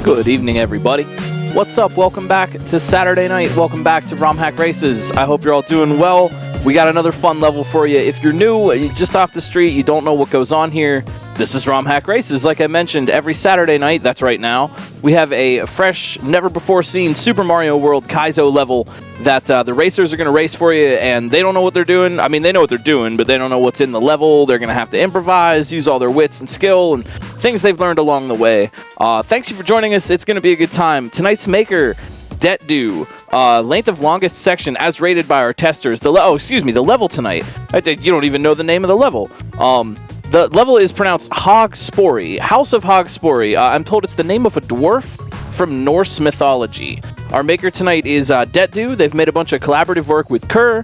Good evening, everybody. What's up? Welcome back to Saturday night. Welcome back to Romhack Races. I hope you're all doing well. We got another fun level for you. If you're new, you're just off the street, you don't know what goes on here, this is Romhack Races. Like I mentioned, every Saturday night, that's right now, we have a fresh, never-before-seen Super Mario World Kaizo level that the racers are going to race for you, and they don't know what they're doing. I mean, they know what they're doing, but they don't know what's in the level. They're going to have to improvise, use all their wits and skill, and things they've learned along the way. Thanks you for joining us. It's going to be a good time. Tonight's maker, detdu, length of longest section as rated by our testers. The level tonight. You don't even know the name of the level. The level is pronounced Haugspori, House of Haugspori. I'm told it's the name of a dwarf from Norse mythology. Our maker tonight is detdu. They've made a bunch of collaborative work with Kerr.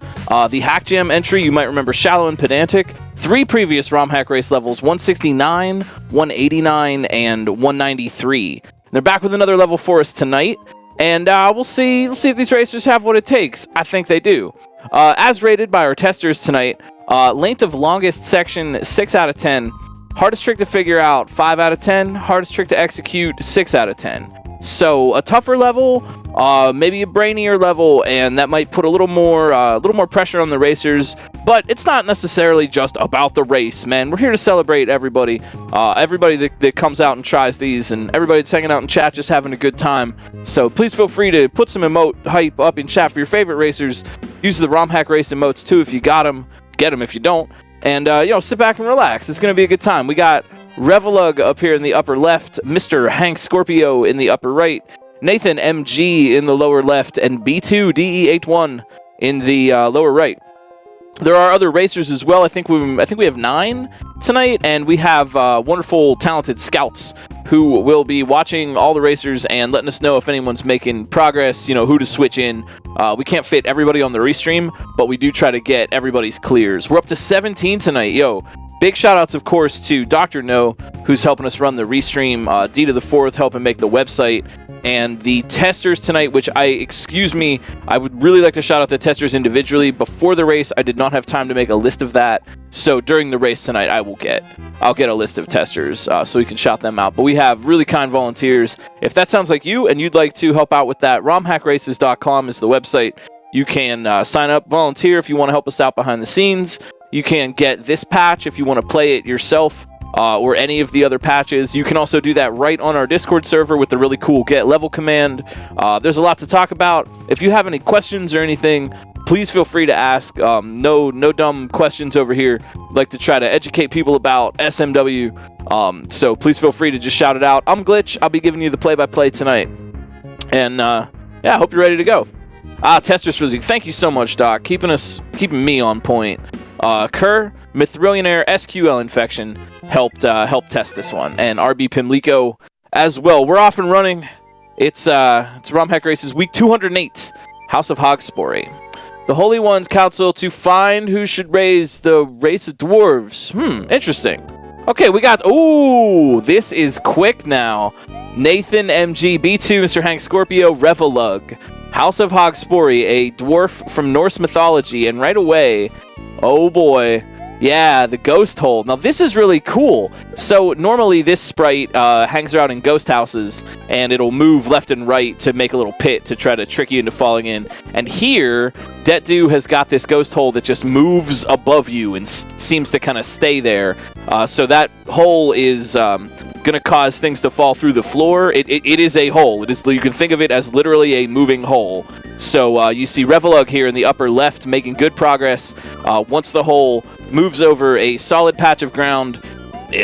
The Hack Jam entry, you might remember Shallow and Pedantic. 3 previous Romhack race levels, 169, 189, and 193. They're back with another level for us tonight. And we'll see if these racers have what it takes. I think they do. As rated by our testers tonight, length of longest section, 6 out of 10. Hardest trick to figure out, 5 out of 10. Hardest trick to execute, 6 out of 10. So a tougher level, maybe a brainier level, and that might put a little more pressure on the racers. But it's not necessarily just about the race, man. We're here to celebrate everybody, that comes out and tries these, and everybody that's hanging out in chat just having a good time. So please feel free to put some emote hype up in chat for your favorite racers. Use the Romhack race emotes too if you got them. Get them if you don't. And, sit back and relax. It's going to be a good time. We got Revelug up here in the upper left, Mr. Haugspori in the upper right, Nathan MG in the lower left, and B2 DE81 in the lower right. There are other racers as well. I think we have 9 tonight, and we have wonderful, talented scouts who will be watching all the racers and letting us know if anyone's making progress, who to switch in. We can't fit everybody on the restream, but we do try to get everybody's clears. We're up to 17 tonight. Big shout-outs, of course, to Dr. No, who's helping us run the restream, D to the 4th helping make the website, and the testers tonight, which I would really like to shout out the testers individually. Before the race, I did not have time to make a list of that, so during the race tonight, I'll get a list of testers so we can shout them out. But we have really kind volunteers. If that sounds like you and you'd like to help out with that, romhackraces.com is the website. You can sign up, volunteer if you want to help us out behind the scenes. You can get this patch if you want to play it yourself, or any of the other patches. You can also do that right on our Discord server with the really cool get level command. There's a lot to talk about. If you have any questions or anything, please feel free to ask. No dumb questions over here. I'd like to try to educate people about SMW. So please feel free to just shout it out. I'm Glitch. I'll be giving you the play-by-play tonight. And I hope you're ready to go. Testers Frizzy, thank you so much, Doc. Keeping me on point. Kerr, Mithrillionaire, SQL Infection helped test this one, and RB Pimlico as well. We're off and running. It's Romhack Races Week 208, House of Haugspori. The Holy Ones counsel to find who should raise the race of dwarves. Interesting. Okay, we got... Ooh, this is quick now. Nathan MG, B2, Mr. Haugspori, Revelug. House of Haugspori, a dwarf from Norse mythology, and right away... Oh boy. Yeah, the ghost hole. Now this is really cool. So normally this sprite hangs around in ghost houses and it'll move left and right to make a little pit to try to trick you into falling in. And here, detdu has got this ghost hole that just moves above you and seems to kind of stay there. So that hole is going to cause things to fall through the floor. It is a hole. You can think of it as literally a moving hole. So you see Revelug here in the upper left making good progress. Once the hole moves over a solid patch of ground,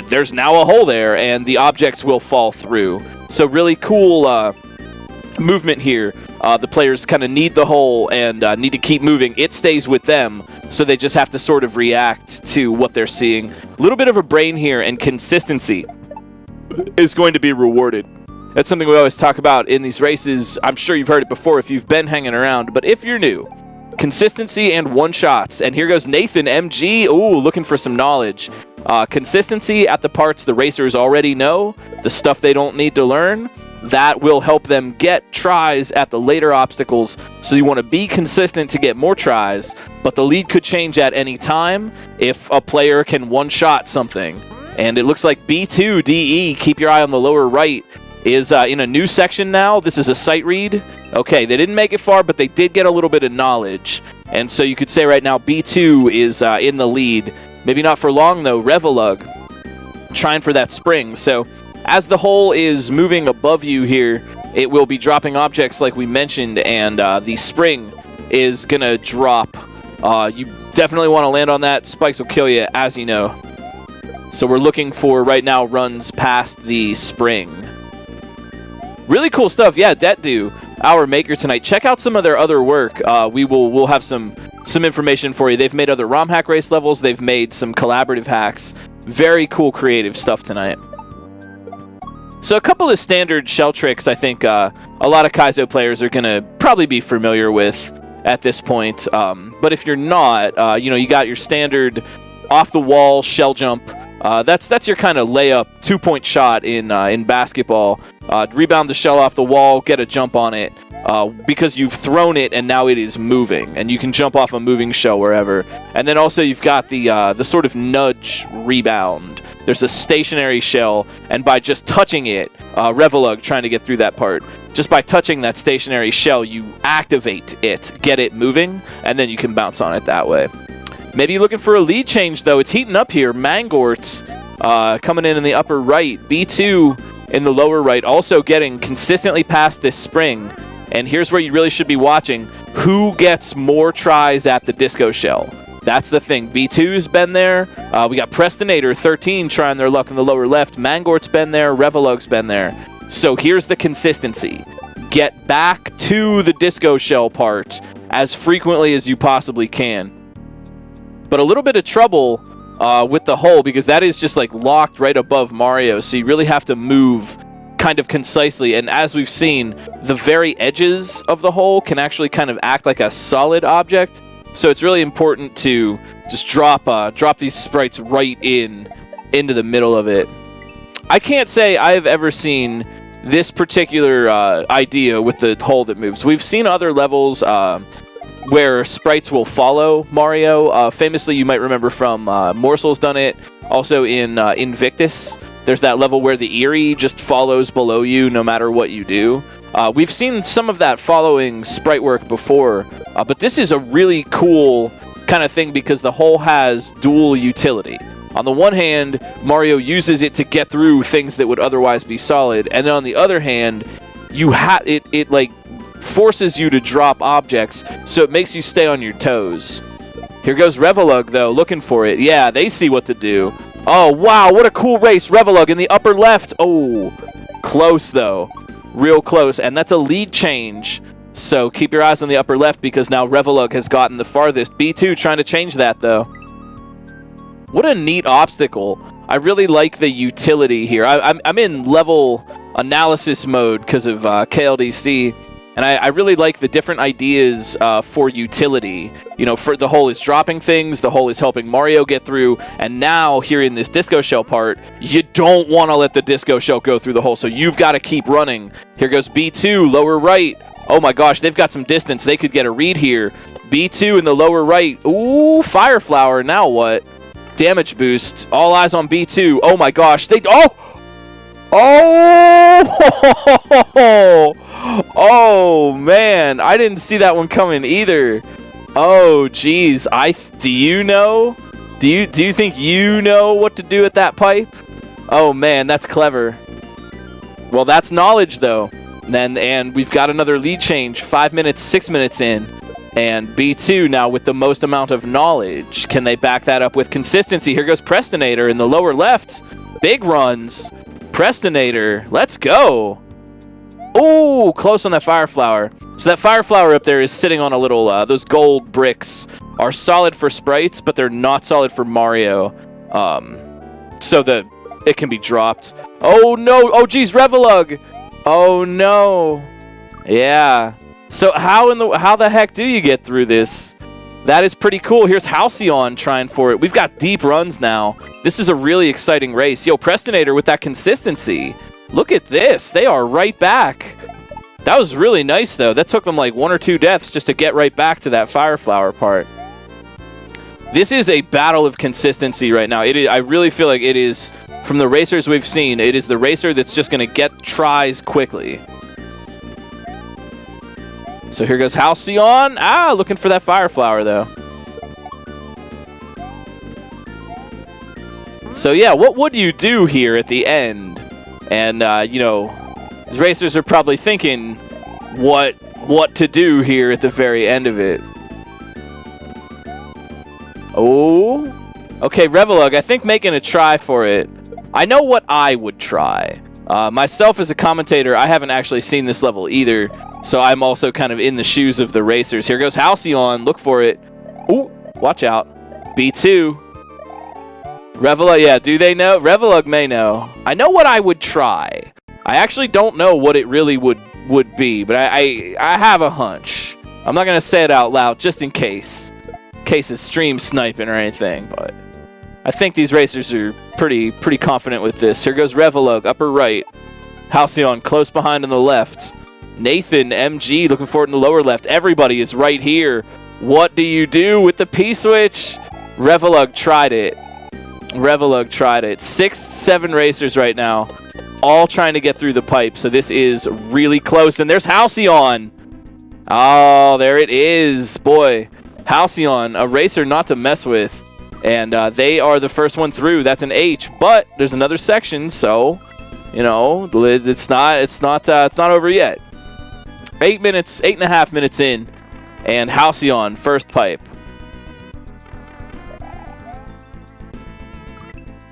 there's now a hole there, and the objects will fall through. So really cool movement here. The players kind of need the hole and need to keep moving. It stays with them, so they just have to sort of react to what they're seeing. A little bit of a brain here, and consistency is going to be rewarded. That's something we always talk about in these races. I'm sure you've heard it before if you've been hanging around, but if you're new, consistency and one-shots. And here goes Nathan MG. Ooh, looking for some knowledge. Consistency at the parts the racers already know, the stuff they don't need to learn. That will help them get tries at the later obstacles. So you want to be consistent to get more tries, but the lead could change at any time if a player can one-shot something. And it looks like B2 DE, keep your eye on the lower right, is in a new section now. This is a sight read. Okay, they didn't make it far, but they did get a little bit of knowledge. And so you could say right now B2 is in the lead. Maybe not for long, though. Revelug trying for that spring. So as the hole is moving above you here, it will be dropping objects like we mentioned, and the spring is going to drop. You definitely want to land on that. Spikes will kill you, as you know. So we're looking for, right now, runs past the spring. Really cool stuff. Yeah, detdu, our maker tonight. Check out some of their other work. We'll have some information for you. They've made other Romhack race levels. They've made some collaborative hacks. Very cool creative stuff tonight. So a couple of standard shell tricks I think a lot of Kaizo players are going to probably be familiar with at this point. But if you're not, you got your standard off-the-wall shell jump. That's your kind of layup, two-point shot in basketball. Rebound the shell off the wall, get a jump on it, because you've thrown it and now it is moving, and you can jump off a moving shell wherever. And then also you've got the sort of nudge rebound. There's a stationary shell, and by just touching it, Revelug trying to get through that part, just by touching that stationary shell, you activate it, get it moving, and then you can bounce on it that way. Maybe you're looking for a lead change, though. It's heating up here. Mangort's coming in the upper right. B2 in the lower right, also getting consistently past this spring. And here's where you really should be watching. Who gets more tries at the disco shell? That's the thing. B2's been there. We got Prestonator, 13, trying their luck in the lower left. Mangort's been there. Revelug's been there. So here's the consistency. Get back to the disco shell part as frequently as you possibly can. But a little bit of trouble with the hole, because that is just like locked right above Mario, so you really have to move kind of concisely. And as we've seen, the very edges of the hole can actually kind of act like a solid object, so it's really important to just drop these sprites right into the middle of it. I can't say I've ever seen this particular idea with the hole that moves. We've seen other levels where sprites will follow Mario. Famously, you might remember from Morsel's done it. Also in Invictus, there's that level where the Eerie just follows below you no matter what you do. We've seen some of that following sprite work before, but this is a really cool kind of thing because the hole has dual utility. On the one hand, Mario uses it to get through things that would otherwise be solid, and then on the other hand, it like forces you to drop objects, so it makes you stay on your toes. Here goes Revelug, though, looking for it. Yeah, they see what to do. Oh, wow, what a cool race. Revelug in the upper left. Oh, close, though. Real close, and that's a lead change. So keep your eyes on the upper left because now Revelug has gotten the farthest. B2 trying to change that, though. What a neat obstacle. I really like the utility here. I'm in level analysis mode because of KLDC. And I really like the different ideas for utility. For the hole is dropping things, the hole is helping Mario get through, and now here in this disco shell part, you don't want to let the disco shell go through the hole, so you've got to keep running. Here goes B2, lower right. Oh my gosh, they've got some distance. They could get a read here. B2 in the lower right. Ooh, Fire Flower, now what? Damage boost. All eyes on B2. Oh my gosh, Oh man, I didn't see that one coming either. Oh geez, do you know? Do you think you know what to do at that pipe? Oh man, that's clever. Well, that's knowledge though. And we've got another lead change. 5 minutes, 6 minutes in, and B2 now with the most amount of knowledge. Can they back that up with consistency? Here goes Prestonator in the lower left. Big runs. Prestonator, let's go. Oh, close on that Fire Flower. So that Fire Flower up there is sitting on a little, those gold bricks are solid for sprites, but they're not solid for Mario. So that it can be dropped. Oh no, oh geez, Revelug. Oh no. Yeah. So how the heck do you get through this? That is pretty cool. Here's Halcyon trying for it. We've got deep runs now. This is a really exciting race. Yo, Prestonator with that consistency. Look at this. They are right back. That was really nice, though. That took them like 1 or 2 deaths just to get right back to that Fire Flower part. This is a battle of consistency right now. I really feel like it is From the racers we've seen, it is the racer that's just going to get tries quickly. So here goes Halcyon. Ah, looking for that Fire Flower, though. So yeah, what would you do here at the end? And, you know, these racers are probably thinking what to do here at the very end of it. Oh. Okay, Revelug, I think making a try for it. I know what I would try. Myself as a commentator, I haven't actually seen this level either, so I'm also kind of in the shoes of the racers. Here goes Halcyon. Look for it. Ooh, watch out. B2. Revelug, yeah, do they know? Revelug may know. I know what I would try. I actually don't know what it really would be, but I have a hunch. I'm not going to say it out loud just in case. In case of stream sniping or anything, but I think these racers are pretty confident with this. Here goes Revelug, upper right. Halcyon close behind on the left. Nathan, MG, looking forward in the lower left. Everybody is right here. What do you do with the P-switch? Revelug tried it. Revelug tried it. 6, 7 racers right now, all trying to get through the pipe. So this is really close. And there's Halcyon. Oh, there it is. Boy, Halcyon, a racer not to mess with. And they are the first one through. That's an H. But there's another section, so you know it's not over yet. 8.5 minutes in, and Halcyon first pipe.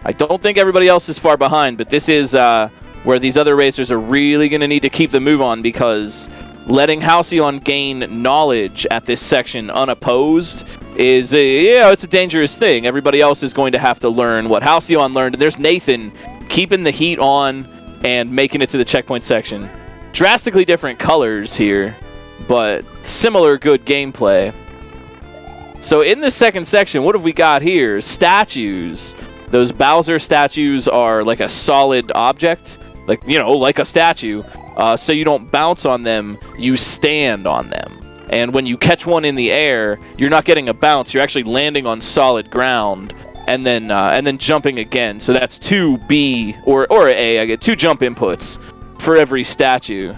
I don't think everybody else is far behind, but this is where these other racers are really going to need to keep the move on, because letting Halcyon gain knowledge at this section unopposed is it's a dangerous thing. Everybody else is going to have to learn what Halcyon learned, and there's Nathan keeping the heat on and making it to the checkpoint section. Drastically different colors here, but similar good gameplay. So in the second section, what have we got here? Statues. Those Bowser statues are like a solid object, like, you know, like a statue. So you don't bounce on them, you stand on them. And when you catch one in the air, you're not getting a bounce, you're actually landing on solid ground and then jumping again. So that's 2 B or A. I get 2 jump inputs for every statue.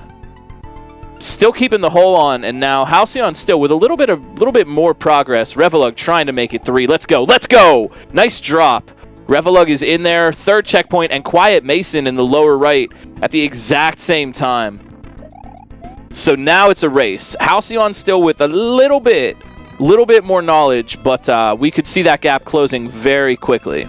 Still keeping the hole on, and now Halcyon still with a little bit more progress. Revelug trying to make it 3. Let's go. Let's go. Nice drop. Revelug is in there, 3rd checkpoint, and Quiet Mason in the lower right at the exact same time. So now it's a race. Halcyon still with a little bit more knowledge, but we could see that gap closing very quickly.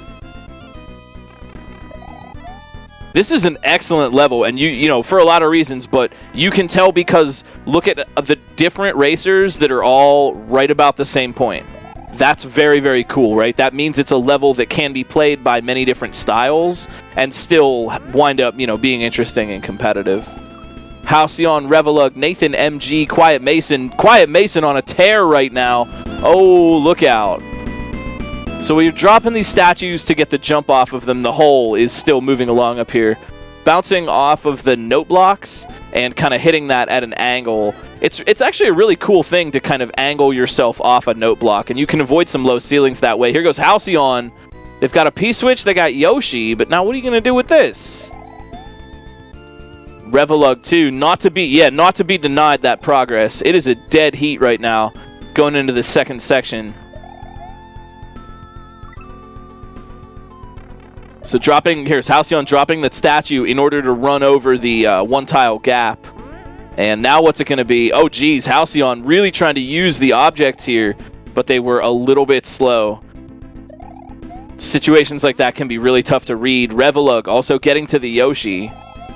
This is an excellent level, and you know, for a lot of reasons, but you can tell because look at the different racers that are all right about the same point. That's very, very cool, right? That means it's a level that can be played by many different styles and still wind up, you know, being interesting and competitive. Halcyon, Revelug, Nathan, MG, Quiet Mason. Quiet Mason on a tear right now. Oh, look out. So we're dropping these statues to get the jump off of them. The hole is still moving along up here. Bouncing off of the note blocks and kind of hitting that at an angle. It's actually a really cool thing to kind of angle yourself off a note block, and you can avoid some low ceilings that way. Here goes Halcyon. They've got a P-switch, they got Yoshi, but now what are you going to do with this? Revelug too, not to be denied that progress. It is a dead heat right now going into the second section. So here's Halcyon dropping that statue in order to run over the one tile gap. And now what's it going to be? Oh, geez, Halcyon really trying to use the objects here, but they were a little bit slow. Situations like that can be really tough to read. Revelug also getting to the Yoshi.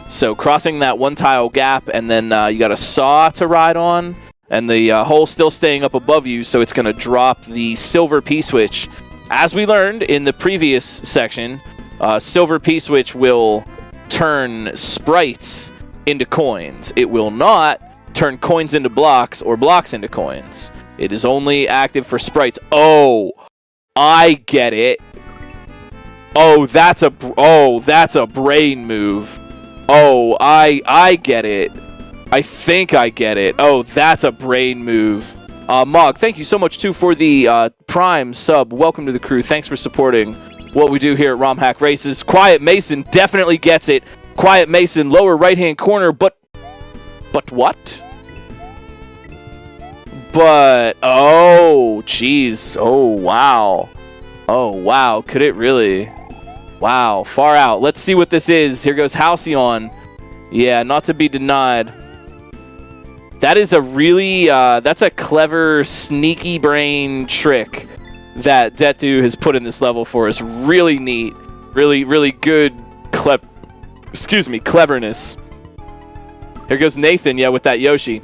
So crossing that one tile gap, and then you got a saw to ride on, and the hole still staying up above you, so it's going to drop the silver P-switch. As we learned in the previous section, silver P-switch will turn sprites into coins. It will not turn coins into blocks or blocks into coins. It is only active for sprites. Oh, I get it. Oh, that's a brain move. Oh, I get it. I think I get it. Oh, that's a brain move. Mog, thank you so much too for the Prime sub. Welcome to the crew. Thanks for supporting. what we do here at Romhack Races. Quiet Mason definitely gets it. Quiet Mason, lower right-hand corner, but what? But, oh, jeez. Oh, wow. Oh, wow. Could it really? Wow, far out. Let's see what this is. Here goes Halcyon. Yeah, not to be denied. That is a really, that's a clever, sneaky brain trick that detdu has put in this level for us. Really neat. Really, really good, cleverness. Here goes Nathan, yeah, with that Yoshi.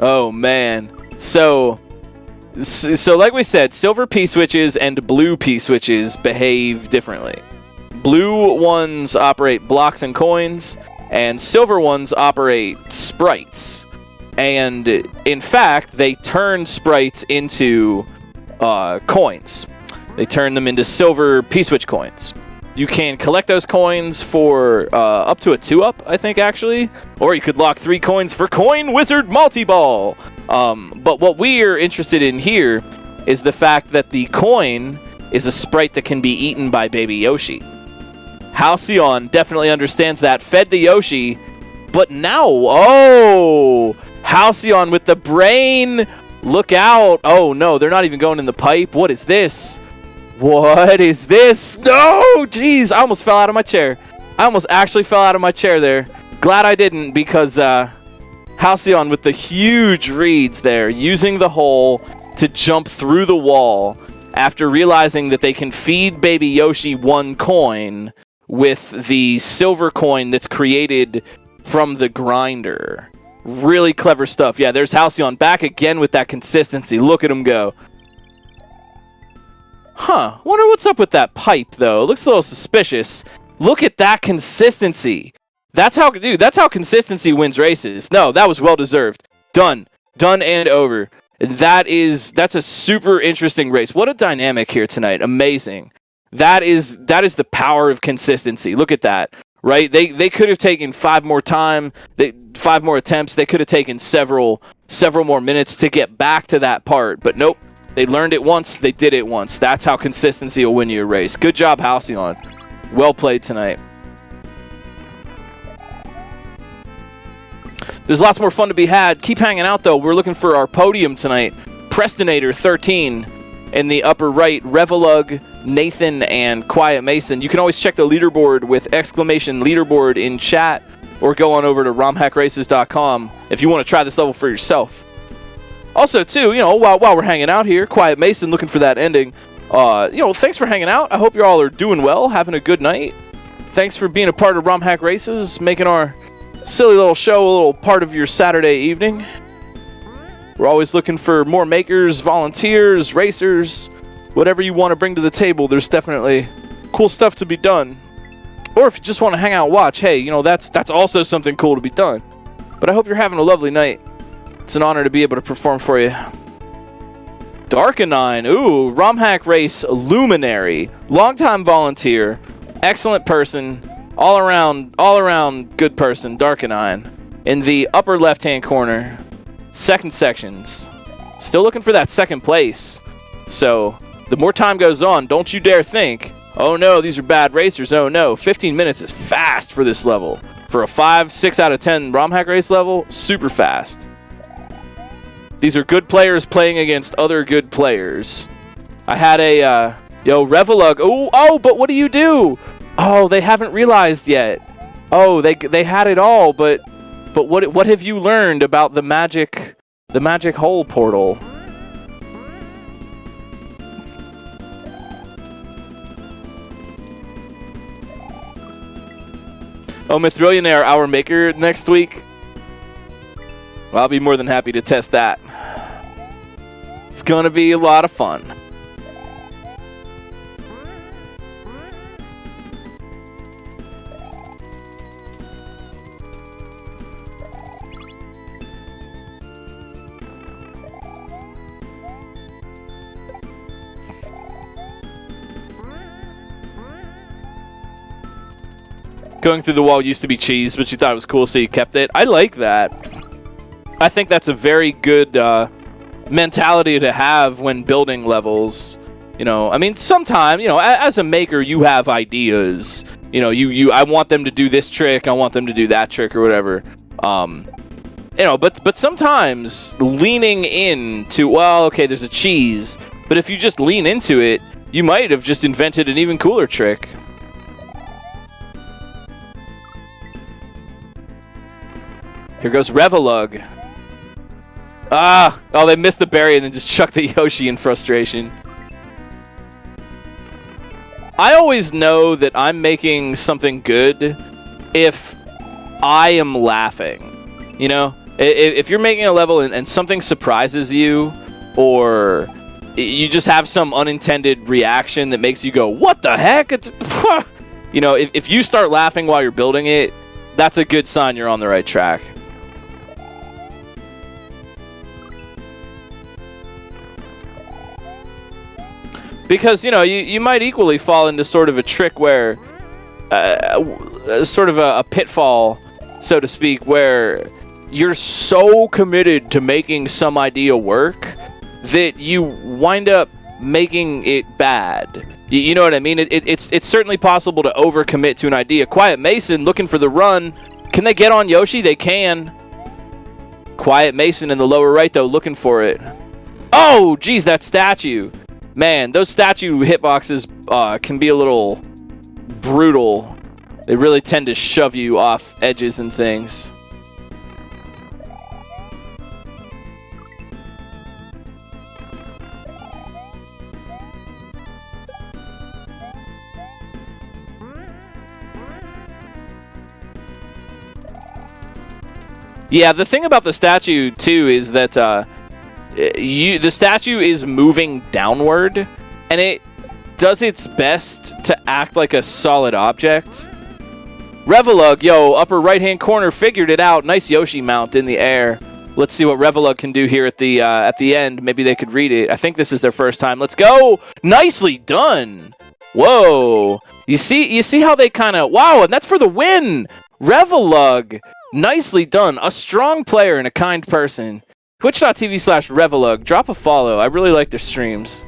Oh, man. So like we said, silver P-switches and blue P-switches behave differently. Blue ones operate blocks and coins, and silver ones operate sprites. And, in fact, they turn sprites into coins. They turn them into silver P-switch coins. You can collect those coins for up to a 2-up, I think, actually. Or you could lock 3 coins for Coin Wizard Multi-Ball. But what we're interested in here is the fact that the coin is a sprite that can be eaten by Baby Yoshi. Halcyon definitely understands that. Fed the Yoshi, but now, oh! Halcyon with the brain! Look out! Oh no, they're not even going in the pipe. What is this? What is this? No! Jeez, I almost fell out of my chair. I almost actually fell out of my chair there. Glad I didn't, because Halcyon with the huge reads there, using the hole to jump through the wall after realizing that they can feed Baby Yoshi 1 coin with the silver coin that's created from the grinder. Really clever stuff. Yeah, there's Halcyon back again with that consistency. Look at him go. Huh, wonder what's up with that pipe, though. It looks a little suspicious. Look at that consistency. That's how consistency wins races. No, that was well-deserved. Done. Done and over. That's a super interesting race. What a dynamic here tonight. Amazing. That is the power of consistency. Look at that. Right? They could have taken 5 more attempts. They could have taken several more minutes to get back to that part. But nope. They learned it once. They did it once. That's how consistency will win you a race. Good job, Halcyon. Well played tonight. There's lots more fun to be had. Keep hanging out, though. We're looking for our podium tonight. Prestonator 13 in the upper right. Revelug, Nathan, and Quiet Mason. You can always check the leaderboard with exclamation leaderboard in chat, or go on over to romhackraces.com if you want to try this level for yourself. Also, too, while we're hanging out here, Quiet Mason looking for that ending. Thanks for hanging out. I hope you all are doing well, having a good night. Thanks for being a part of Romhack Races, making our silly little show a little part of your Saturday evening. We're always looking for more makers, volunteers, racers, whatever you want to bring to the table. There's definitely cool stuff to be done. Or if you just want to hang out and watch, hey, that's also something cool to be done. But I hope you're having a lovely night. It's an honor to be able to perform for you. Darkanine, ooh, Romhack Race luminary, longtime volunteer, excellent person, all around good person. Darkanine in the upper left-hand corner, second sections, still looking for that second place. So the more time goes on, don't you dare think, oh no, these are bad racers. Oh no, 15 minutes is fast for this level. For a 6 out of 10 Romhack Race level, super fast. These are good players playing against other good players. I had a, Revelug. Oh, but what do you do? Oh, they haven't realized yet. Oh, they had it all, but what have you learned about the magic hole portal? Oh, Mithrillionaire, our maker next week. Well, I'll be more than happy to test that. It's going to be a lot of fun. Going through the wall used to be cheese, but you thought it was cool, so you kept it. I like that. I think that's a very good mentality to have when building levels. You know, I mean, sometimes, you know, as a maker, you have ideas. You know, I want them to do this trick, I want them to do that trick or whatever. You know, but sometimes leaning into, well, okay, there's a cheese, but if you just lean into it, you might have just invented an even cooler trick. Here goes Revelug. Ah! Oh, they missed the berry and then just chucked the Yoshi in frustration. I always know that I'm making something good if I am laughing. You know? If you're making a level and something surprises you, or you just have some unintended reaction that makes you go, what the heck? It's, you know, if you start laughing while you're building it, that's a good sign you're on the right track. Because, you know, you might equally fall into sort of a trick where, sort of a pitfall, so to speak, where you're so committed to making some idea work that you wind up making it bad. You know what I mean? It's certainly possible to overcommit to an idea. Quiet Mason looking for the run. Can they get on Yoshi? They can. Quiet Mason in the lower right, though, looking for it. Oh, geez, that statue. Man, those statue hitboxes can be a little brutal. They really tend to shove you off edges and things. Yeah, the thing about the statue, too, is that the statue is moving downward, and it does its best to act like a solid object. Revelug, yo, upper right-hand corner, figured it out. Nice Yoshi mount in the air. Let's see what Revelug can do here at the end. Maybe they could read it. I think this is their first time. Let's go! Nicely done! Whoa! You see how they kind of... Wow, and that's for the win! Revelug! Nicely done. A strong player and a kind person. Twitch.tv/Revelug. Drop a follow. I really like their streams.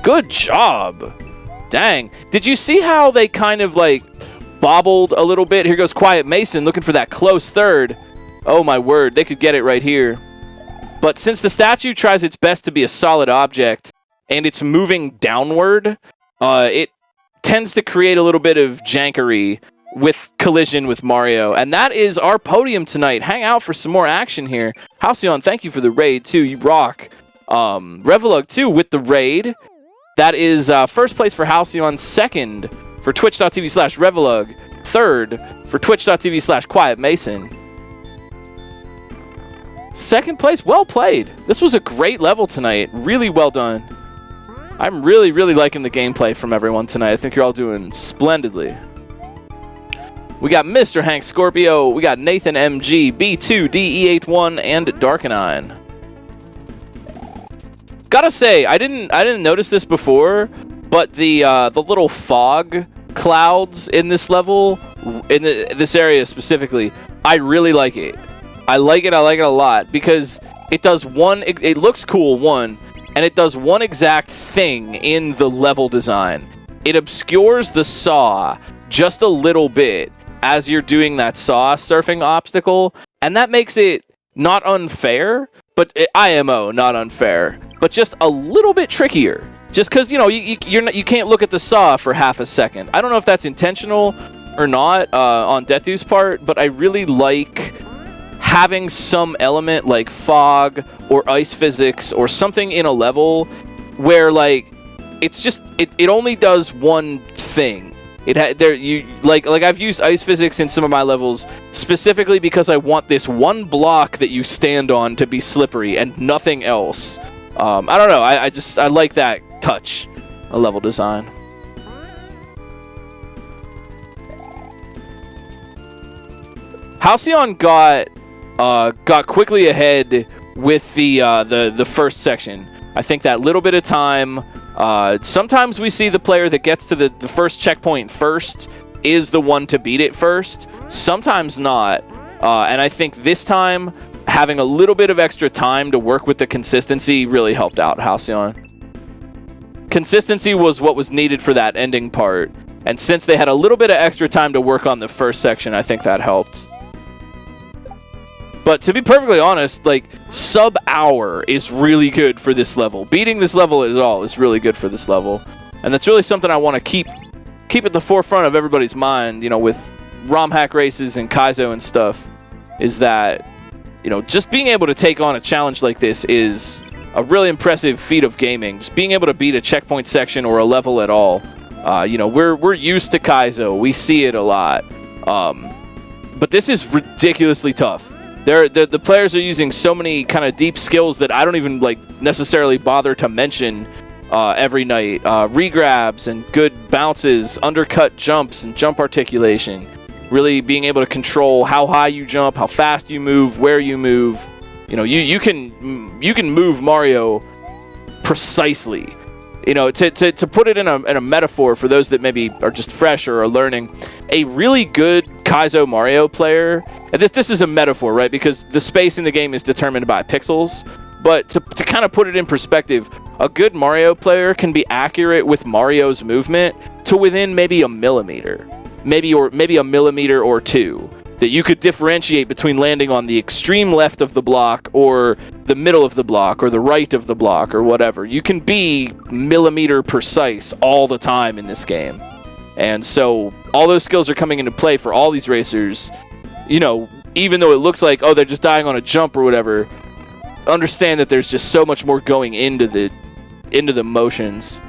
Good job. Dang. Did you see how they kind of, like, bobbled a little bit? Here goes Quiet Mason looking for that close third. Oh, my word. They could get it right here. But since the statue tries its best to be a solid object, and it's moving downward, it tends to create a little bit of jankery with collision with Mario. And that is our podium tonight. Hang out for some more action here. Halcyon, thank you for the raid, too. You rock. Revelug, too, with the raid. That is first place for Halcyon, second for Twitch.tv/Revelug, third for Twitch.tv/Quiet Mason. Second place, well played. This was a great level tonight. Really well done. I'm really, really liking the gameplay from everyone tonight. I think you're all doing splendidly. We got Mr. Hank Scorpio, we got Nathan MG, B2, DE81, and Darkenine. Gotta say, I didn't notice this before, but the little fog clouds in this level, in this area specifically, I really like it. I like it a lot, because it does it looks cool, one, and it does one exact thing in the level design. It obscures the saw just a little bit as you're doing that saw surfing obstacle, and that makes it not unfair, but IMO, not unfair, but just a little bit trickier. Just because, you know, you can't look at the saw for half a second. I don't know if that's intentional or not on detdu's part, but I really like having some element like fog or ice physics or something in a level where, like, it's just it only does one thing. Like I've used ice physics in some of my levels specifically because I want this one block that you stand on to be slippery and nothing else. I don't know. I like that touch, a level design. Halcyon got quickly ahead with the first section. I think that little bit of time. Sometimes we see the player that gets to the first checkpoint first is the one to beat it first. Sometimes not. And I think this time, having a little bit of extra time to work with the consistency really helped out Halcyon. consistency was what was needed for that ending part. And since they had a little bit of extra time to work on the first section, I think that helped. But to be perfectly honest, like, sub-hour is really good for this level. Beating this level at all is really good for this level. And that's really something I want to keep at the forefront of everybody's mind, you know, with Romhack races and Kaizo and stuff, is that, you know, just being able to take on a challenge like this is a really impressive feat of gaming. Just being able to beat a checkpoint section or a level at all. You know, we're used to Kaizo. We see it a lot. But this is ridiculously tough. The players are using so many kind of deep skills that I don't even like necessarily bother to mention every night. Regrabs and good bounces, undercut jumps and jump articulation. Really being able to control how high you jump, how fast you move, where you move. You know, you can move Mario precisely. You know, to put it in a metaphor for those that maybe are just fresh or are learning, a really good Kaizo Mario player, and this is a metaphor, right? Because the space in the game is determined by pixels. But to kind of put it in perspective, a good Mario player can be accurate with Mario's movement to within maybe a millimeter, maybe a millimeter or two. That you could differentiate between landing on the extreme left of the block or the middle of the block or the right of the block or whatever. You can be millimeter precise all the time in this game. And so all those skills are coming into play for all these racers. You know, even though it looks like, oh, they're just dying on a jump or whatever, understand that there's just so much more going into the motions.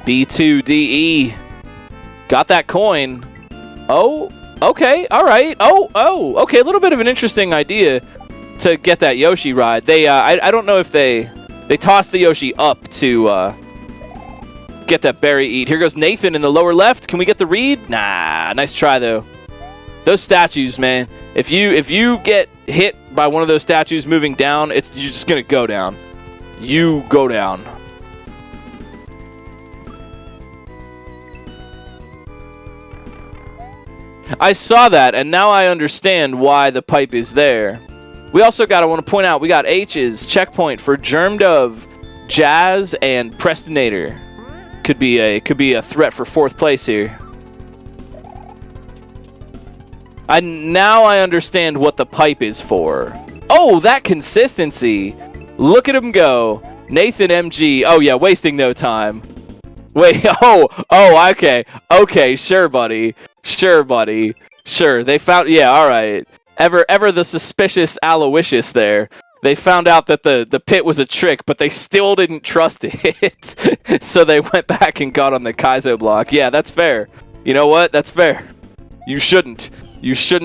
B2DE. Got that coin. Oh, okay, all right. Oh, okay, a little bit of an interesting idea to get that Yoshi ride. They, I don't know if they tossed the Yoshi up to get that berry eat. Here goes Nathan in the lower left. Can we get the read? Nah, nice try though. Those statues, man. If you get hit by one of those statues moving down, you're just gonna go down. You go down. I saw that, and now I understand why the pipe is there. We also I want to point out, we got H's checkpoint for Germ Dove, Jazz, and Prestonator. Could be a threat for 4th place here. Now I understand what the pipe is for. Oh, that consistency! Look at him go, Nathan MG. Oh yeah, wasting no time. Wait, oh, okay, sure, buddy. Sure, they found, yeah, alright. Ever the suspicious Aloysius there. They found out that the pit was a trick, but they still didn't trust it. So they went back and got on the Kaizo block. Yeah, that's fair. You know what? That's fair. You shouldn't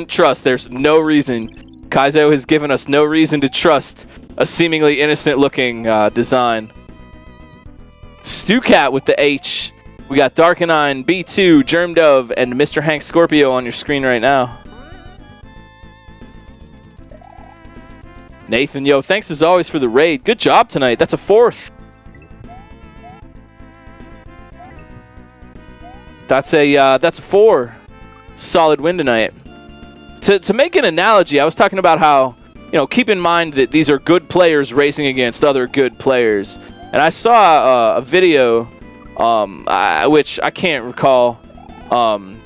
trust. There's no reason. Kaizo has given us no reason to trust a seemingly innocent-looking design. Stucat with the H. We got Darkenine, B2, Germ Dove, and Mr. Hank Scorpio on your screen right now. Nathan, yo, thanks as always for the raid. Good job tonight. That's a 4th. That's a 4. Solid win tonight. To make an analogy, I was talking about how, you know, keep in mind that these are good players racing against other good players. And I saw a video, which I can't recall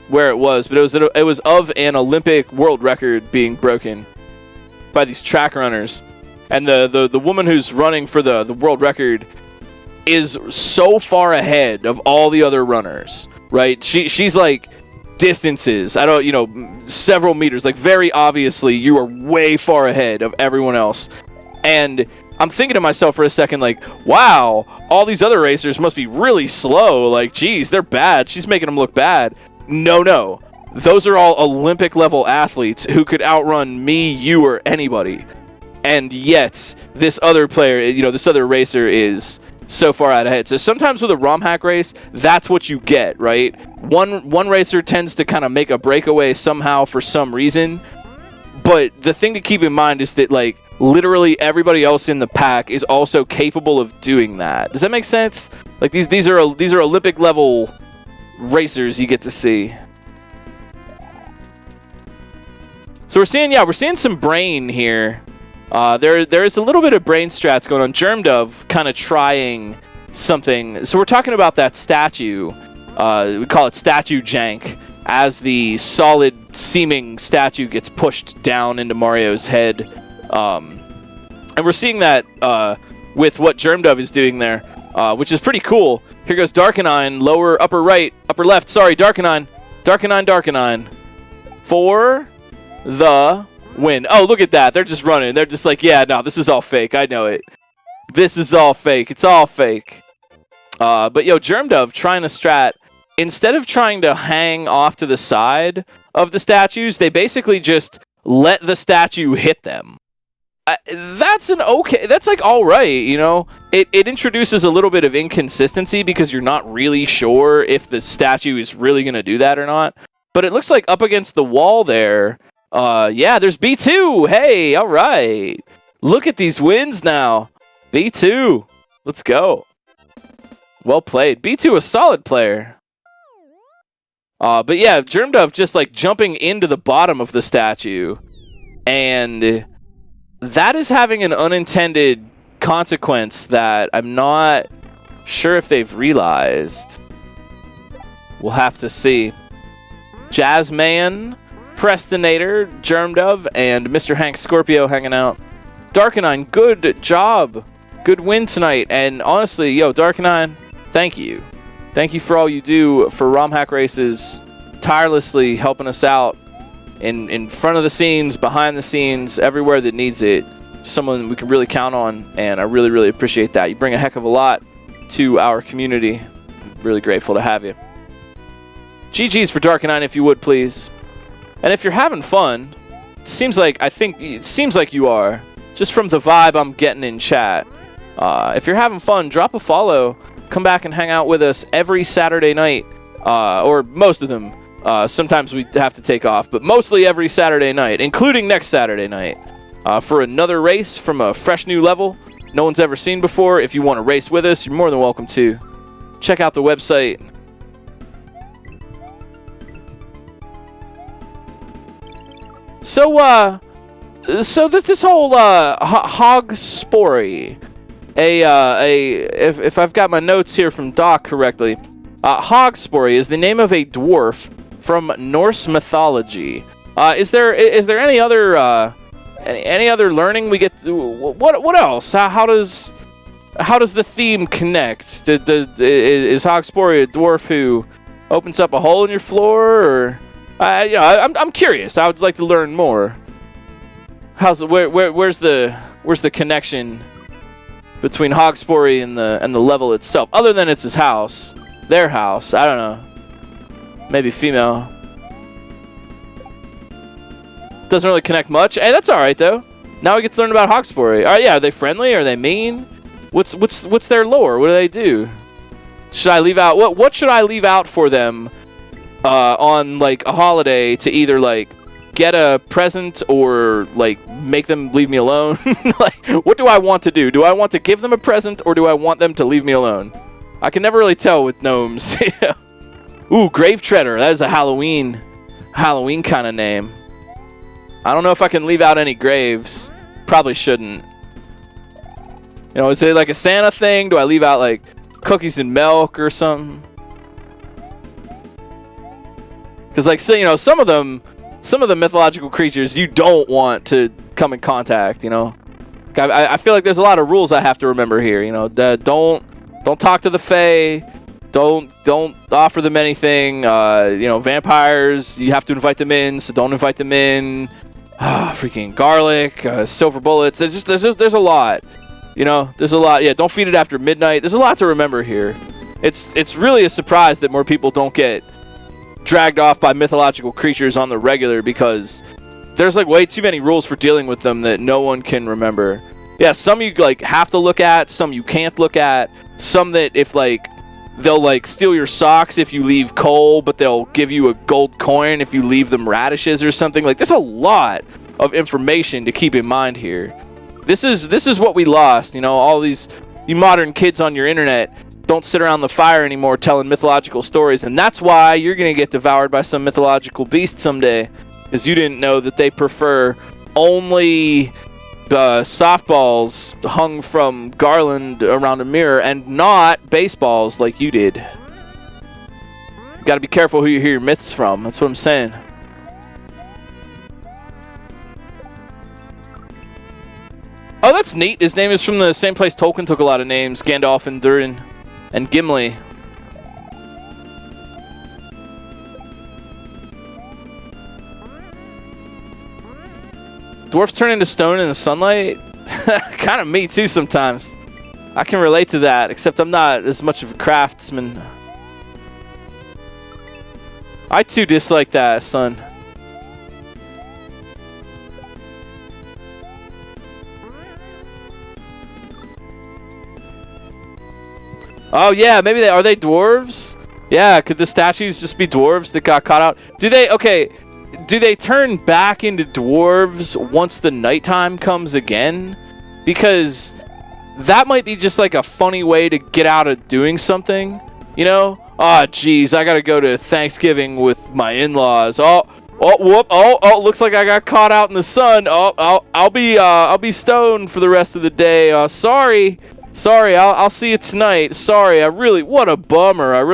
where it was, but it was of an Olympic world record being broken by these track runners. And the woman who's running for the world record is so far ahead of all the other runners, right? She's like distances, several meters, like very obviously you are way far ahead of everyone else. And I'm thinking to myself for a second, like, wow, all these other racers must be really slow. Like, geez, they're bad. She's making them look bad. No. Those are all Olympic-level athletes who could outrun me, you, or anybody. And yet, this other player, this other racer is so far out ahead. So sometimes with a Romhack race, that's what you get, right? One racer tends to kind of make a breakaway somehow for some reason. But the thing to keep in mind is that, like, literally everybody else in the pack is also capable of doing that. Does that make sense? Like, these are Olympic level racers you get to see. So So we're seeing some brain here. There is a little bit of brain strats going on. Germdove kind of trying something. So we're talking about that statue. We call it statue jank, as the solid seeming statue gets pushed down into Mario's head. And we're seeing that with what Germdove is doing there, which is pretty cool. Here goes Darkenine, lower, upper right, upper left. Sorry, Darkenine. Darkenine. For the win. Oh, look at that. They're just running. They're just like, yeah, no, this is all fake. I know it. This is all fake. It's all fake. But yo, Germdove trying to strat. Instead of trying to hang off to the side of the statues, they basically just let the statue hit them. That's like all right, you know? It introduces a little bit of inconsistency because you're not really sure if the statue is really going to do that or not. But it looks like up against the wall there, yeah, there's B2. Hey, all right. Look at these wins now. B2. Let's go. Well played. B2, a solid player. But yeah, Germdove just like jumping into the bottom of the statue. And that is having an unintended consequence that I'm not sure if they've realized. We'll have to see. Jazzman, Prestonator, Germdove, and Mr. Hank Scorpio hanging out. Darkenine, good job. Good win tonight. And honestly, yo, Darkenine, thank you. Thank you for all you do for Romhack Races, tirelessly helping us out in front of the scenes, behind the scenes, everywhere that needs it. Someone we can really count on, and I really, really appreciate that. You bring a heck of a lot to our community. I'm really grateful to have you. GG's for Darkenine, if you would, please. And if you're having fun, it seems like you are, just from the vibe I'm getting in chat. If you're having fun, drop a follow. Come back and hang out with us every Saturday night, or most of them. Sometimes we have to take off, but mostly every Saturday night, including next Saturday night, for another race from a fresh new level no one's ever seen before. If you want to race with us, you're more than welcome to. Check out the website. So this whole Haugspori, if I've got my notes here from Doc correctly, Haugspori is the name of a dwarf from Norse mythology. Is there any other learning we get? What else? How does the theme connect? Is Haugspori a dwarf who opens up a hole in your floor, or I'm curious. I would like to learn more. Where's the connection between Haugspori and the level itself, other than it's his house, their house? I don't know. Maybe female. Doesn't really connect much. Hey, that's all right though. Now we get to learn about Haugspori. All right, yeah. Are they friendly? Are they mean? What's their lore? What do they do? Should I leave out what should I leave out for them on like a holiday to either like get a present or like make them leave me alone? Like, what do I want to do? Do I want to give them a present or do I want them to leave me alone? I can never really tell with gnomes. Ooh, Grave Treader. That is a Halloween kind of name. I don't know if I can leave out any graves. Probably shouldn't. You know, is it like a Santa thing? Do I leave out like cookies and milk or something? Because like, so, you know, some of the mythological creatures you don't want to come in contact. You know, I feel like there's a lot of rules I have to remember here. You know, don't talk to the Fae. Don't offer them anything. You know, vampires, you have to invite them in, so don't invite them in. Freaking garlic, silver bullets. There's a lot. You know, there's a lot. Yeah, don't feed it after midnight. There's a lot to remember here. It's really a surprise that more people don't get dragged off by mythological creatures on the regular, because there's like way too many rules for dealing with them that no one can remember. Yeah, some you like have to look at, some you can't look at, some that if like they'll like steal your socks if you leave coal, but they'll give you a gold coin if you leave them radishes or something. Like, there's a lot of information to keep in mind here. This is what we lost. You know, all these you modern kids on your internet don't sit around the fire anymore telling mythological stories, and that's why you're gonna get devoured by some mythological beast someday. Because you didn't know that they prefer only softballs hung from garland around a mirror and not baseballs like you did. You gotta be careful who you hear your myths from. That's what I'm saying. Oh, that's neat. His name is from the same place Tolkien took a lot of names. Gandalf and Durin and Gimli. Dwarfs turn into stone in the sunlight? Kind of me too sometimes. I can relate to that, except I'm not as much of a craftsman. I too dislike that, son. Oh yeah, maybe are they dwarves? Yeah, could the statues just be dwarves that got caught out? Do they turn back into dwarves once the nighttime comes again? Because that might be just like a funny way to get out of doing something, you know? Oh, geez, I gotta go to Thanksgiving with my in-laws. Oh, looks like I got caught out in the sun. I'll be stoned for the rest of the day. Sorry, I'll see you tonight. Sorry, what a bummer.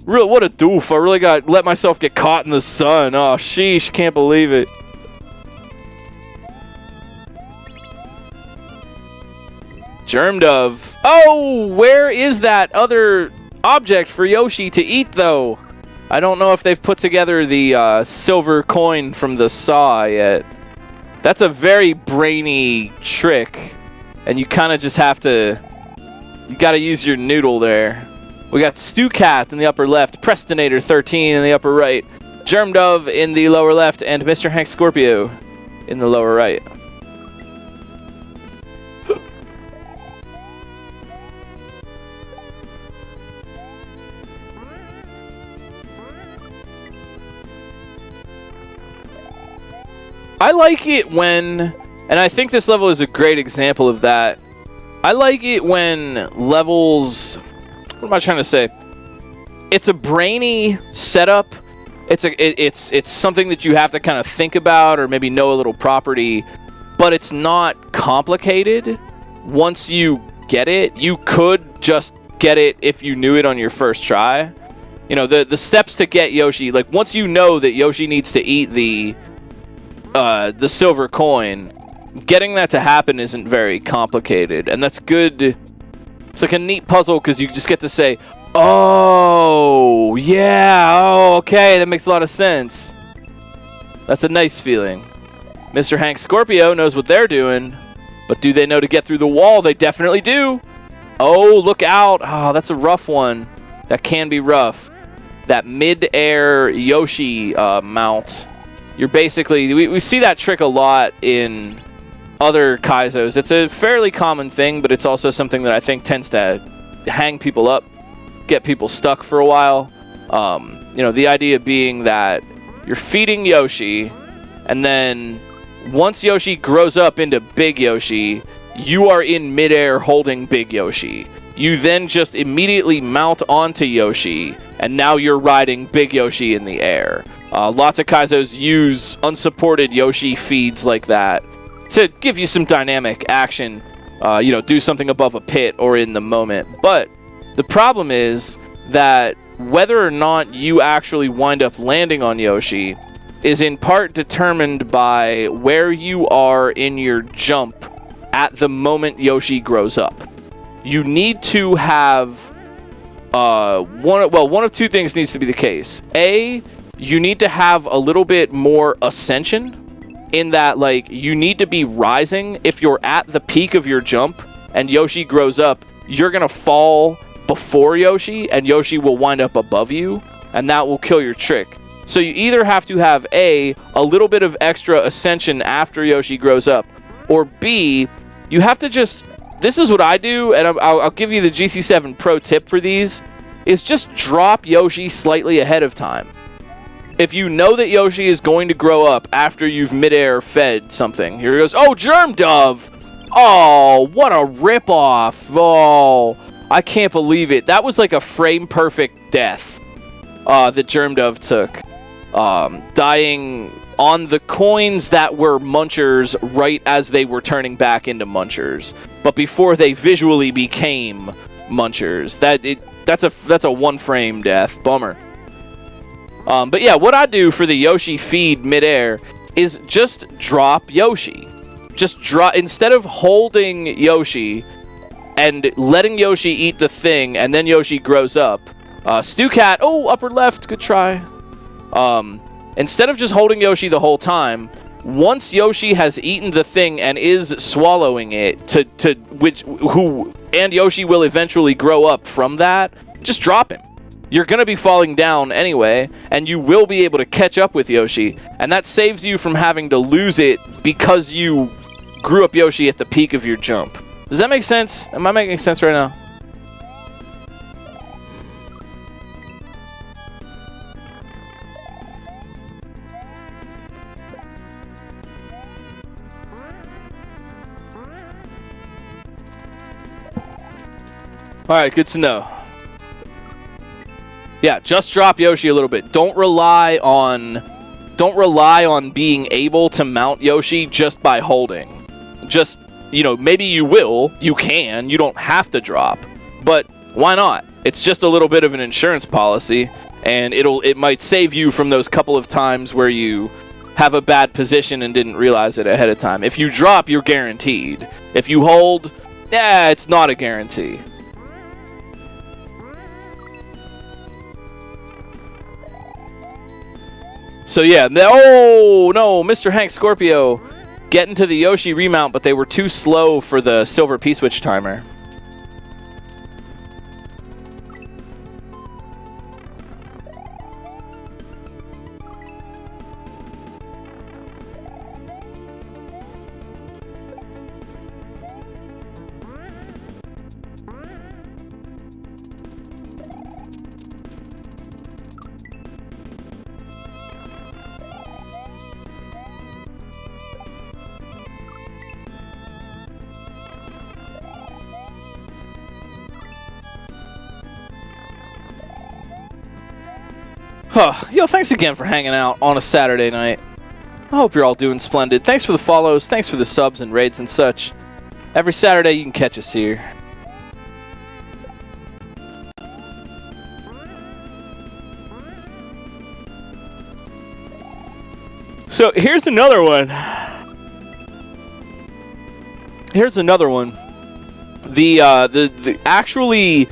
What a doof. I really got let myself get caught in the sun. Oh, sheesh, can't believe it. Germ dove. Oh, where is that other object for Yoshi to eat, though? I don't know if they've put together the silver coin from the saw yet. That's a very brainy trick, and you kind of just have to... You got to use your noodle there. We got Stew Cat in the upper left, Prestonator 13 in the upper right, Germ Dove in the lower left, and Mr. Hank Scorpio in the lower right. I like it when, and I think this level is a great example of that, I like it when levels, what am I trying to say? It's a brainy setup. It's something that you have to kind of think about or maybe know a little property, but it's not complicated. Once you get it, you could just get it if you knew it on your first try. You know, the steps to get Yoshi, like once you know that Yoshi needs to eat the silver coin, getting that to happen isn't very complicated, and that's good. It's like a neat puzzle because you just get to say, oh, yeah, oh, okay, that makes a lot of sense. That's a nice feeling. Mr. Hank Scorpio knows what they're doing, but do they know to get through the wall? They definitely do. Oh, look out. Oh, that's a rough one. That can be rough. That mid-air Yoshi mount. You're basically... We see that trick a lot in other Kaizos. It's a fairly common thing, but it's also something that I think tends to hang people up, get people stuck for a while. You know, the idea being that you're feeding Yoshi, and then once Yoshi grows up into Big Yoshi, you are in midair holding Big Yoshi. You then just immediately mount onto Yoshi, and now you're riding Big Yoshi in the air. Lots of Kaizos use unsupported Yoshi feeds like that to give you some dynamic action, you know, do something above a pit or in the moment. But the problem is that whether or not you actually wind up landing on Yoshi is in part determined by where you are in your jump at the moment Yoshi grows up. You need to have one of two things needs to be the case. A, you need to have a little bit more ascension, in that, like, you need to be rising. If you're at the peak of your jump and Yoshi grows up, you're gonna fall before Yoshi, and Yoshi will wind up above you, and that will kill your trick. So you either have to have a little bit of extra ascension after Yoshi grows up, or B, you have to just... This is what I do, and I'll give you the GC7 pro tip for these, is just drop Yoshi slightly ahead of time. If you know that Yoshi is going to grow up after you've midair fed something, here he goes, oh, Germ Dove! Oh, what a ripoff! Oh, I can't believe it. That was like a frame-perfect death that Germ Dove took. Dying on the coins that were munchers right as they were turning back into munchers, but before they visually became munchers. That's a one-frame death. Bummer. But yeah, what I do for the Yoshi feed midair is just drop Yoshi. Just drop, instead of holding Yoshi and letting Yoshi eat the thing, and then Yoshi grows up. Stew Cat, oh, upper left, good try. Instead of just holding Yoshi the whole time, once Yoshi has eaten the thing and is swallowing it, and Yoshi will eventually grow up from that, just drop him. You're going to be falling down anyway, and you will be able to catch up with Yoshi, and that saves you from having to lose it because you grew up Yoshi at the peak of your jump. Does that make sense? Am I making sense right now? Alright, good to know. Yeah, just drop Yoshi a little bit. Don't rely on being able to mount Yoshi just by holding. Just, maybe you will, you can, you don't have to drop. But why not? It's just a little bit of an insurance policy, and it might save you from those couple of times where you have a bad position and didn't realize it ahead of time. If you drop, you're guaranteed. If you hold, it's not a guarantee. So yeah, oh no, Mr. Hank Scorpio getting to the Yoshi remount, but they were too slow for the silver P-switch timer. Yo, thanks again for hanging out on a Saturday night. I hope you're all doing splendid. Thanks for the follows, thanks for the subs and raids and such. Every Saturday you can catch us here. So here's another one. The actually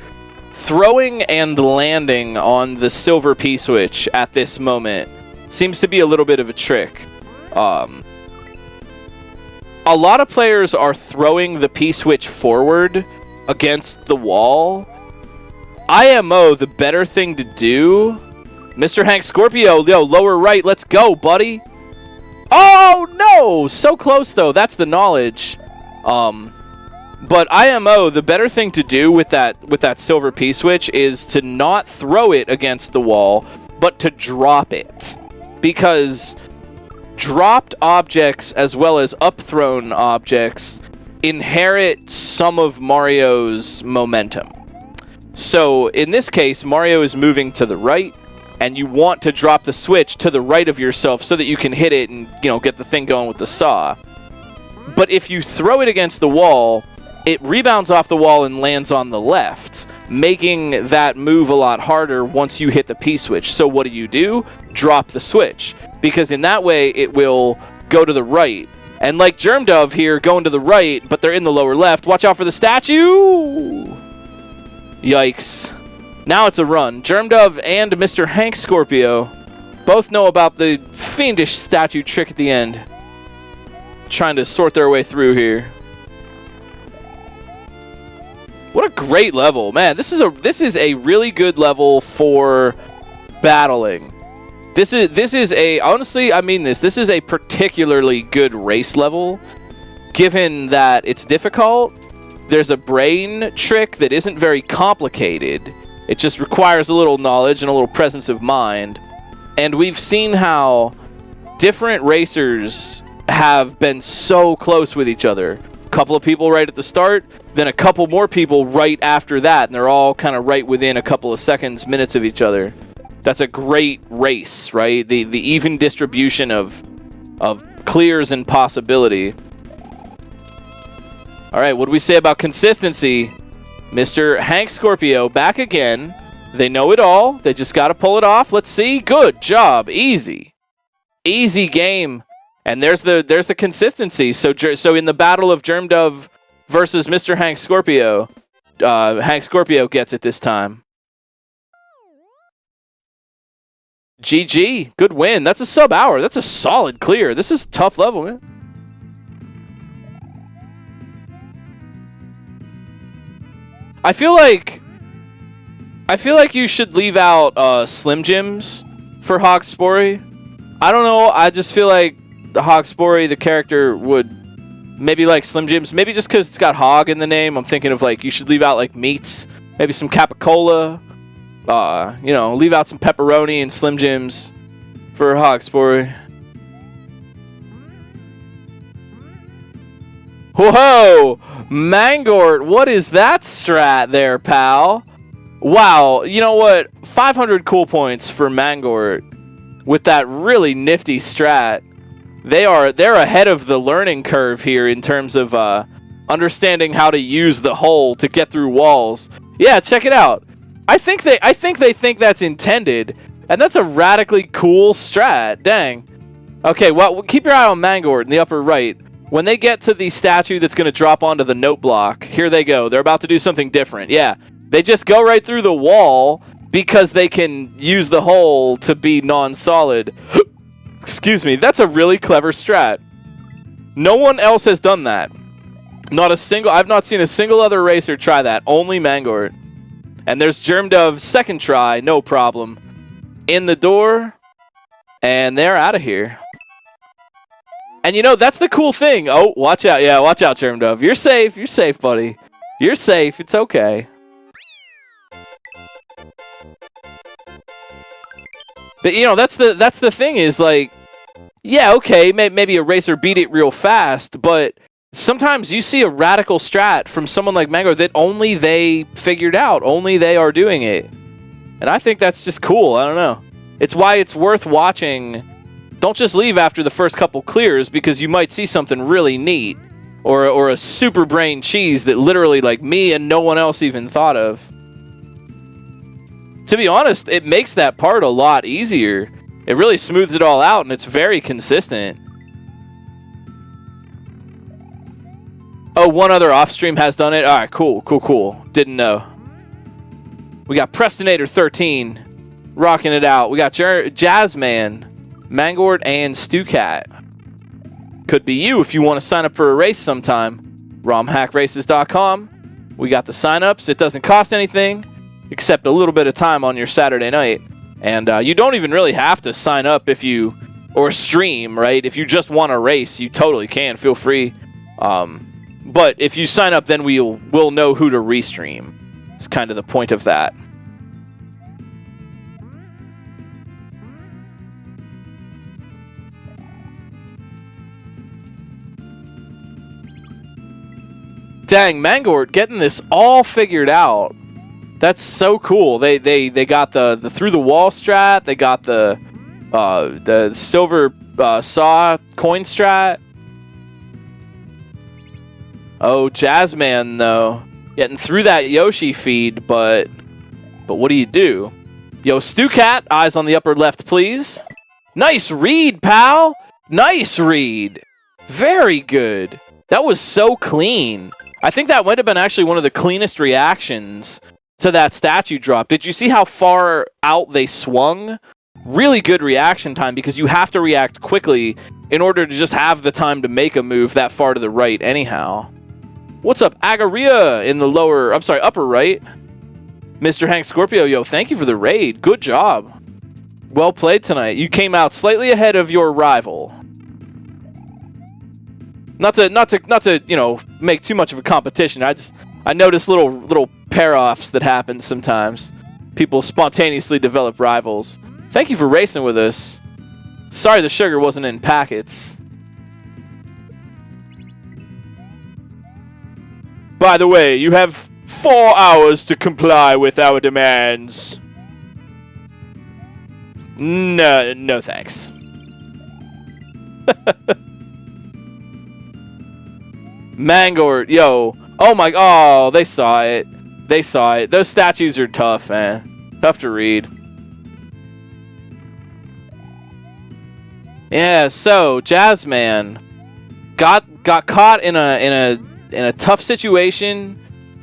throwing and landing on the silver P-switch at this moment seems to be a little bit of a trick. A lot of players are throwing the P-switch forward against the wall. IMO, the better thing to do... Mr. Hank Scorpio, yo, lower right, let's go, buddy. Oh, no! So close, though. That's the knowledge. But IMO, the better thing to do with that silver P-switch is to not throw it against the wall, but to drop it. Because dropped objects as well as up-thrown objects inherit some of Mario's momentum. So in this case, Mario is moving to the right, and you want to drop the switch to the right of yourself so that you can hit it and, get the thing going with the saw. But if you throw it against the wall, it rebounds off the wall and lands on the left, making that move a lot harder once you hit the P-switch. So what do? Drop the switch. Because in that way, it will go to the right. And like Germ Dove here, going to the right, but they're in the lower left. Watch out for the statue! Yikes. Now it's a run. Germ Dove and Mr. Hank Scorpio both know about the fiendish statue trick at the end. Trying to sort their way through here. What a great level, man! This is a really good level for battling. This is a honestly, I mean this. This is a particularly good race level, given that it's difficult. There's a brain trick that isn't very complicated. It just requires a little knowledge and a little presence of mind. And we've seen how different racers have been so close with each other. Couple of people right at the start, then a couple more people right after that, and they're all kind of right within a couple of seconds, minutes of each other. That's a great race, right? The even distribution of clears and possibility. All right, what do we say about consistency? Mr. Haugspori back again. They know it all. They just got to pull it off. Let's see. Good job. Easy. Easy game. And there's the consistency. So in the battle of Germdove versus Mr. Haugspori, Haugspori gets it this time. GG. Good win. That's a sub-hour. That's a solid clear. This is a tough level, man. I feel like you should leave out Slim Jims for Haugspori. I don't know. I just feel like the Haugspori, the character, would maybe like Slim Jims. Maybe just because it's got Hog in the name. I'm thinking of like you should leave out like meats. Maybe some capicola. You know, leave out some pepperoni and Slim Jims for Haugspori. Whoa! Mangort, what is that strat there, pal? Wow, you know what? 500 cool points for Mangort with that really nifty strat. They're ahead of the learning curve here in terms of understanding how to use the hole to get through walls. Yeah, check it out. I think they think that's intended, and that's a radically cool strat. Dang. Okay, well, keep your eye on Mangort in the upper right. When they get to the statue that's going to drop onto the note block, here they go. They're about to do something different. Yeah, they just go right through the wall because they can use the hole to be non-solid. Excuse me. That's a really clever strat. No one else has done that. I've not seen a single other racer try that. Only Mangort. And there's Germdove's second try. No problem. In the door. And they're out of here. And you know, that's the cool thing. Oh, watch out. Yeah, watch out, Germdove. You're safe. You're safe, buddy. You're safe. It's okay. But, you know, that's the thing is, like, yeah, okay, maybe a racer beat it real fast, but sometimes you see a radical strat from someone like Mango that only they figured out. Only they are doing it. And I think that's just cool. I don't know. It's why it's worth watching. Don't just leave after the first couple clears because you might see something really neat or a super brain cheese that literally like me and no one else even thought of. To be honest, it makes that part a lot easier. It really smooths it all out and it's very consistent. Oh, one other off stream has done it. All right, cool. Didn't know. We got Prestonator 13 rocking it out. We got Jazzman, Mangort, and Stucat. Could be you if you want to sign up for a race sometime. RomhackRaces.com. We got the signups. It doesn't cost anything except a little bit of time on your Saturday night. And you don't even really have to sign up or stream, right? If you just want to race, you totally can. Feel free. But if you sign up, then we'll know who to restream. It's kind of the point of that. Dang, Mangort getting this all figured out. That's so cool. They got the through the wall strat. They got the silver saw coin strat. Oh, Jazzman though, getting through that Yoshi feed, but what do you do? Yo, Stucat, eyes on the upper left, please. Nice read, pal. Nice read. Very good. That was so clean. I think that might have been actually one of the cleanest reactions to that statue drop. Did you see how far out they swung? Really good reaction time because you have to react quickly in order to just have the time to make a move that far to the right anyhow. What's up, Agaria in the upper right? Mr. Haugspori, yo, thank you for the raid. Good job. Well played tonight. You came out slightly ahead of your rival. Not to you know, make too much of a competition. I notice little pair-offs that happen sometimes. People spontaneously develop rivals. Thank you for racing with us. Sorry the sugar wasn't in packets. By the way, you have 4 hours to comply with our demands. No thanks. Mangort, yo. Oh my, oh, they saw it. They saw it. Those statues are tough, man. Tough to read. Yeah, so Jazzman got caught in a tough situation.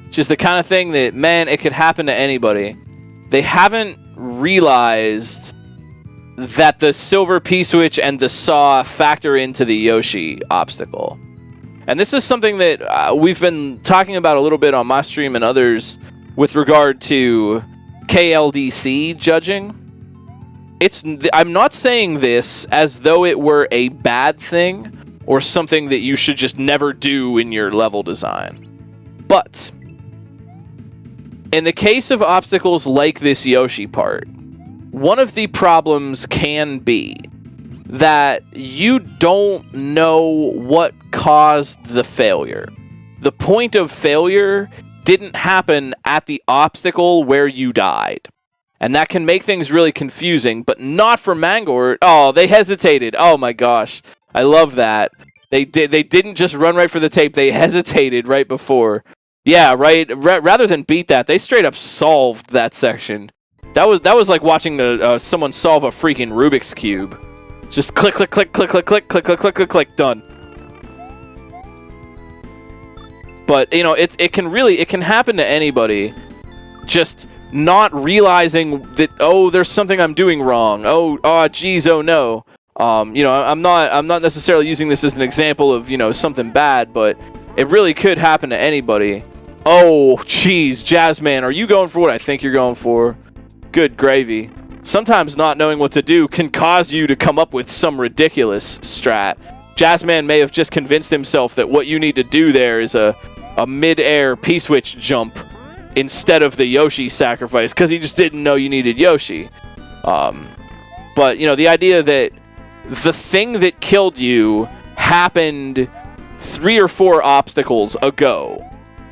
Just the kind of thing that, man, it could happen to anybody. They haven't realized that the silver P-switch and the saw factor into the Yoshi obstacle. And this is something that we've been talking about a little bit on my stream and others with regard to KLDC judging. I'm not saying this as though it were a bad thing or something that you should just never do in your level design. But in the case of obstacles like this Yoshi part, one of the problems can be that you don't know what caused the failure. The point of failure didn't happen at the obstacle where you died. And that can make things really confusing, but not for Mangort. Oh, they hesitated. Oh my gosh. I love that. They didn't just run right for the tape. They hesitated right before. Yeah, right. Rather than beat that, they straight up solved that section. That was like watching someone solve a freaking Rubik's Cube. Just click, click, click, click, click, click, click, click, click, click, click, done. But, you know, it can happen to anybody. Just not realizing that, oh, there's something I'm doing wrong. Oh, geez, oh no. You know, I'm not necessarily using this as an example of, you know, something bad, but it really could happen to anybody. Oh, geez, Jazzman, are you going for what I think you're going for? Good gravy. Sometimes not knowing what to do can cause you to come up with some ridiculous strat. Jazzman may have just convinced himself that what you need to do there is a mid-air P-switch jump instead of the Yoshi sacrifice, because he just didn't know you needed Yoshi. But, you know, the idea that the thing that killed you happened 3 or 4 obstacles ago,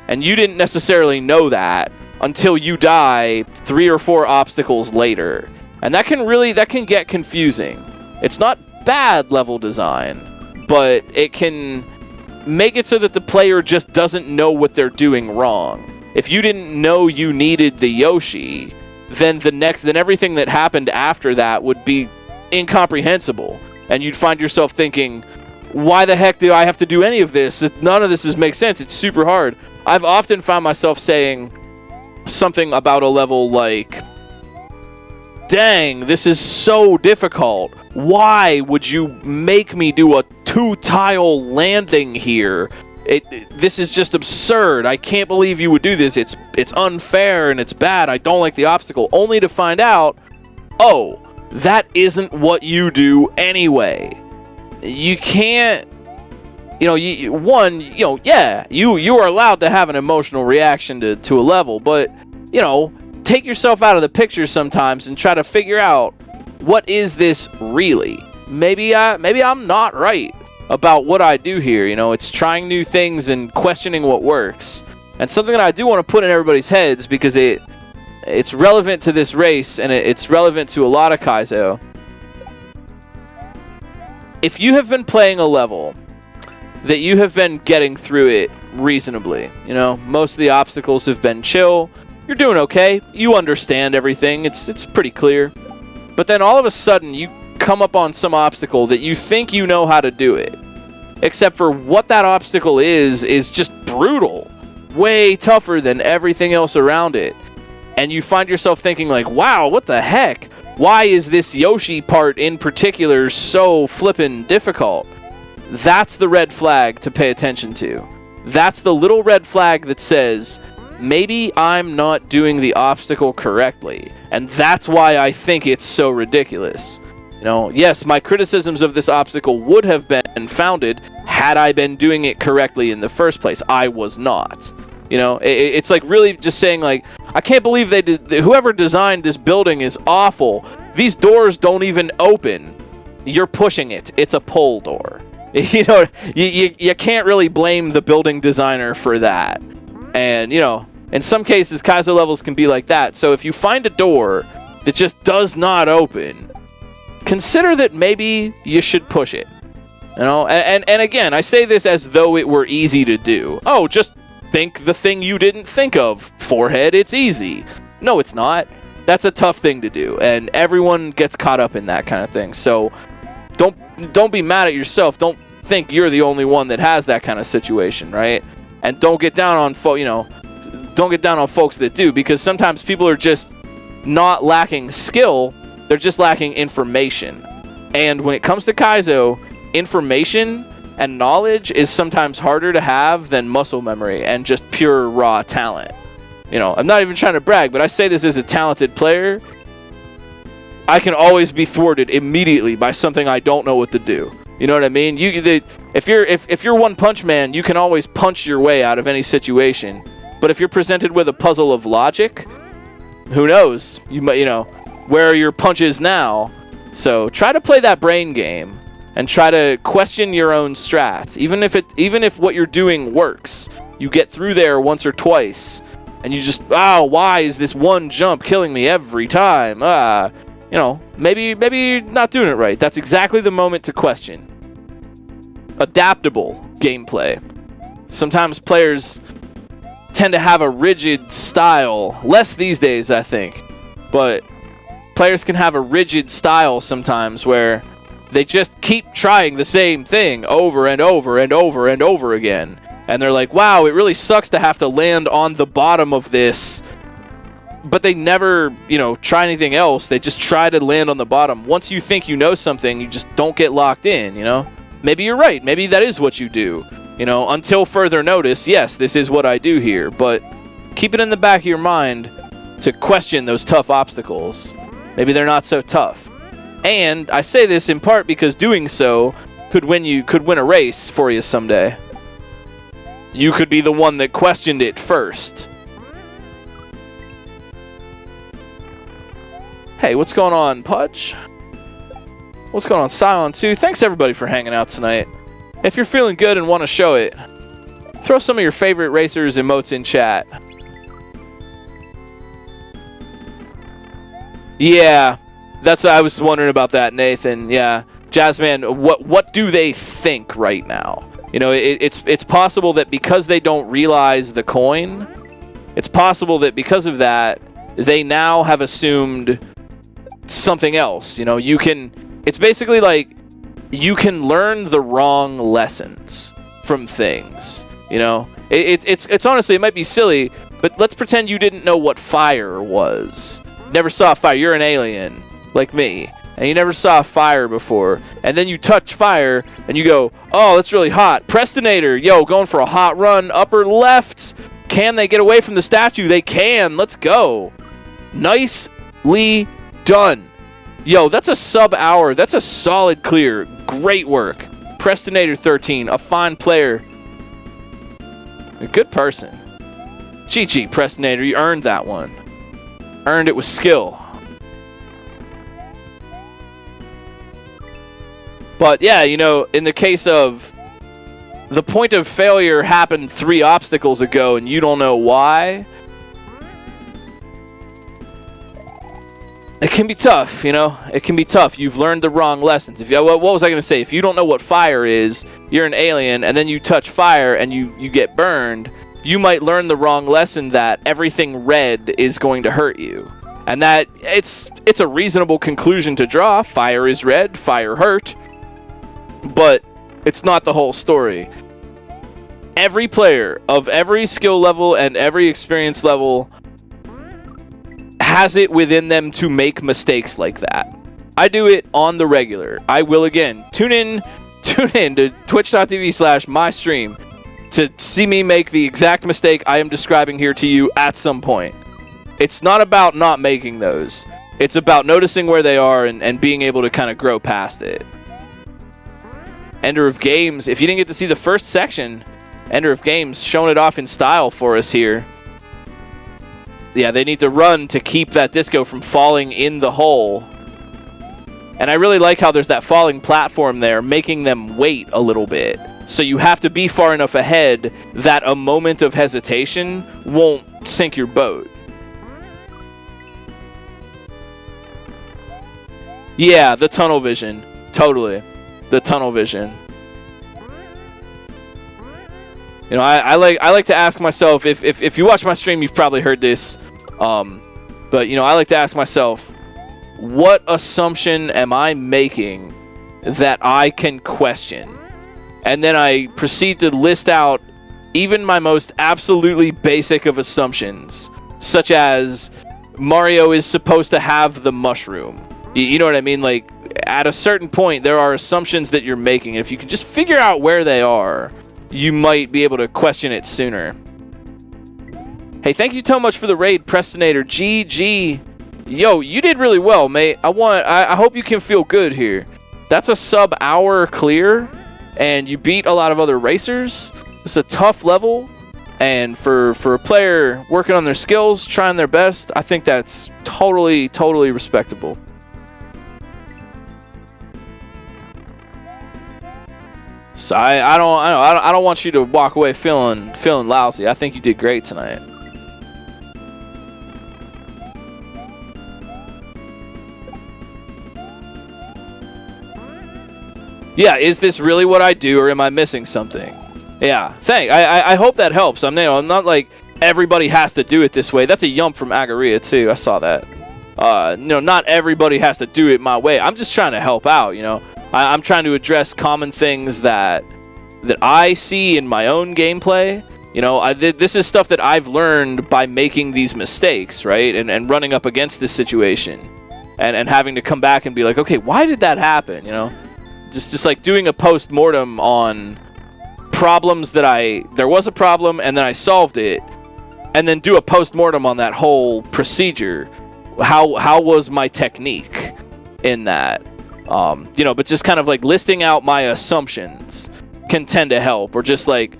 and you didn't necessarily know that until you die 3 or 4 obstacles later. And that can get confusing. It's not bad level design, but it can make it so that the player just doesn't know what they're doing wrong. If you didn't know you needed the Yoshi, then everything that happened after that would be incomprehensible. And you'd find yourself thinking, why the heck do I have to do any of this? None of this makes sense. It's super hard. I've often found myself saying something about a level like, dang, this is so difficult. Why would you make me do a 2-tile landing here? This is just absurd. I can't believe you would do this. It's unfair and it's bad. I don't like the obstacle. Only to find out, oh, that isn't what you do anyway. You can't, you know, you are allowed to have an emotional reaction to a level, but, you know, take yourself out of the picture sometimes and try to figure out, what is this really? Maybe I'm not right about what I do here. You know, it's trying new things and questioning what works. And something that I do want to put in everybody's heads, because it's relevant to this race and it's relevant to a lot of Kaizo. If you have been playing a level that you have been getting through it reasonably, you know, most of the obstacles have been chill, you're doing okay, you understand everything, it's pretty clear. But then all of a sudden you come up on some obstacle that you think you know how to do it, except for what that obstacle is just brutal, way tougher than everything else around it. And you find yourself thinking like, wow, what the heck? Why is this Yoshi part in particular so flippin' difficult? That's the red flag to pay attention to. That's the little red flag that says, maybe I'm not doing the obstacle correctly. And that's why I think it's so ridiculous. You know, yes, my criticisms of this obstacle would have been founded had I been doing it correctly in the first place. I was not. You know, it's like really just saying like, I can't believe whoever designed this building is awful. These doors don't even open. You're pushing it. It's a pull door. You know, you can't really blame the building designer for that. And, you know, in some cases, Kaizo levels can be like that. So if you find a door that just does not open, consider that maybe you should push it. You know, and again, I say this as though it were easy to do. Oh, just think the thing you didn't think of. Forehead, it's easy. No, it's not. That's a tough thing to do, and everyone gets caught up in that kind of thing. So don't be mad at yourself. Don't think you're the only one that has that kind of situation, right? And don't get down on don't get down on folks that do, because sometimes people are just not lacking skill, they're just lacking information. And when it comes to Kaizo, information and knowledge is sometimes harder to have than muscle memory and just pure raw talent. You know, I'm not even trying to brag, but I say this as a talented player. I can always be thwarted immediately by something I don't know what to do. You know what I mean? If you're One Punch Man, you can always punch your way out of any situation. But if you're presented with a puzzle of logic, who knows? Where are your punches now? So try to play that brain game and try to question your own strats. Even if what you're doing works, you get through there once or twice, and you just, why is this one jump killing me every time? Maybe you're not doing it right. That's exactly the moment to question. Adaptable gameplay. Sometimes players tend to have a rigid style. Less these days, I think. But players can have a rigid style sometimes where they just keep trying the same thing over and over and over and over again. And they're like, wow, it really sucks to have to land on the bottom of this. But they never, try anything else. They just try to land on the bottom. Once you think you know something, you just don't get locked in, Maybe you're right. Maybe that is what you do. Until further notice, yes, this is what I do here. But keep it in the back of your mind to question those tough obstacles. Maybe they're not so tough. And I say this in part because doing so could win a race for you someday. You could be the one that questioned it first. Hey, what's going on, Pudge? What's going on, Cylon 2? Thanks, everybody, for hanging out tonight. If you're feeling good and want to show it, throw some of your favorite racers emotes in chat. Yeah, I was wondering about that, Nathan. Yeah, Jazzman, what do they think right now? It's possible that because they don't realize the coin, it's possible that because of that, they now have assumed something else. It's basically like you can learn the wrong lessons from things. It's honestly, it might be silly, but let's pretend you didn't know what fire was. Never saw fire. You're an alien like me, and you never saw fire before, and then you touch fire and you go, oh, that's really hot. Prestinator, going for a hot run, upper left. Can they get away from the statue? They can. Let's go. Nicely done. That's a sub-hour. That's a solid clear. Great work. Prestinator 13, a fine player. A good person. GG, Prestinator, you earned that one. Earned it with skill. But yeah, in the case of the point of failure happened 3 obstacles ago and you don't know why, it can be tough, It can be tough. You've learned the wrong lessons. What was I going to say? If you don't know what fire is, you're an alien, and then you touch fire and you get burned, you might learn the wrong lesson that everything red is going to hurt you. And that it's a reasonable conclusion to draw. Fire is red, fire hurt. But it's not the whole story. Every player of every skill level and every experience level has it within them to make mistakes like that. I do it on the regular. I will again. Tune in to twitch.tv/mystream to see me make the exact mistake I am describing here to you at some point. It's not about not making those. It's about noticing where they are and being able to kind of grow past it. Ender of Games, if you didn't get to see the first section, Ender of Games showing it off in style for us here. Yeah, they need to run to keep that disco from falling in the hole. And I really like how there's that falling platform there, making them wait a little bit. So you have to be far enough ahead that a moment of hesitation won't sink your boat. Yeah, the tunnel vision. Totally. The tunnel vision. You know, I like to ask myself, if you watch my stream, you've probably heard this, but, you know, I like to ask myself, what assumption am I making that I can question? And then I proceed to list out even my most absolutely basic of assumptions, such as Mario is supposed to have the mushroom. You know what I mean? Like, at a certain point, there are assumptions that you're making. If you can just figure out where they are, you might be able to question it sooner. Hey, thank you so much for the raid, Prestonator. GG. Yo, you did really well, mate. I hope you can feel good here. That's a sub-hour clear, and you beat a lot of other racers. It's a tough level, and for a player working on their skills, trying their best, I think that's totally respectable. So I don't want you to walk away feeling lousy. I think you did great tonight. Yeah, is this really what I do, or am I missing something? Yeah, I hope that helps. I'm not like everybody has to do it this way. That's a yump from Agaria too. I saw that. Not everybody has to do it my way. I'm just trying to help out. You know, I'm trying to address common things that I see in my own gameplay. You know, this is stuff that I've learned by making these mistakes, right? And running up against this situation, and having to come back and be like, okay, why did that happen? You know, just like doing a post-mortem on problems that there was a problem and then I solved it, and then do a post-mortem on that whole procedure. How was my technique in that? You know, but just kind of like listing out my assumptions can tend to help, or just like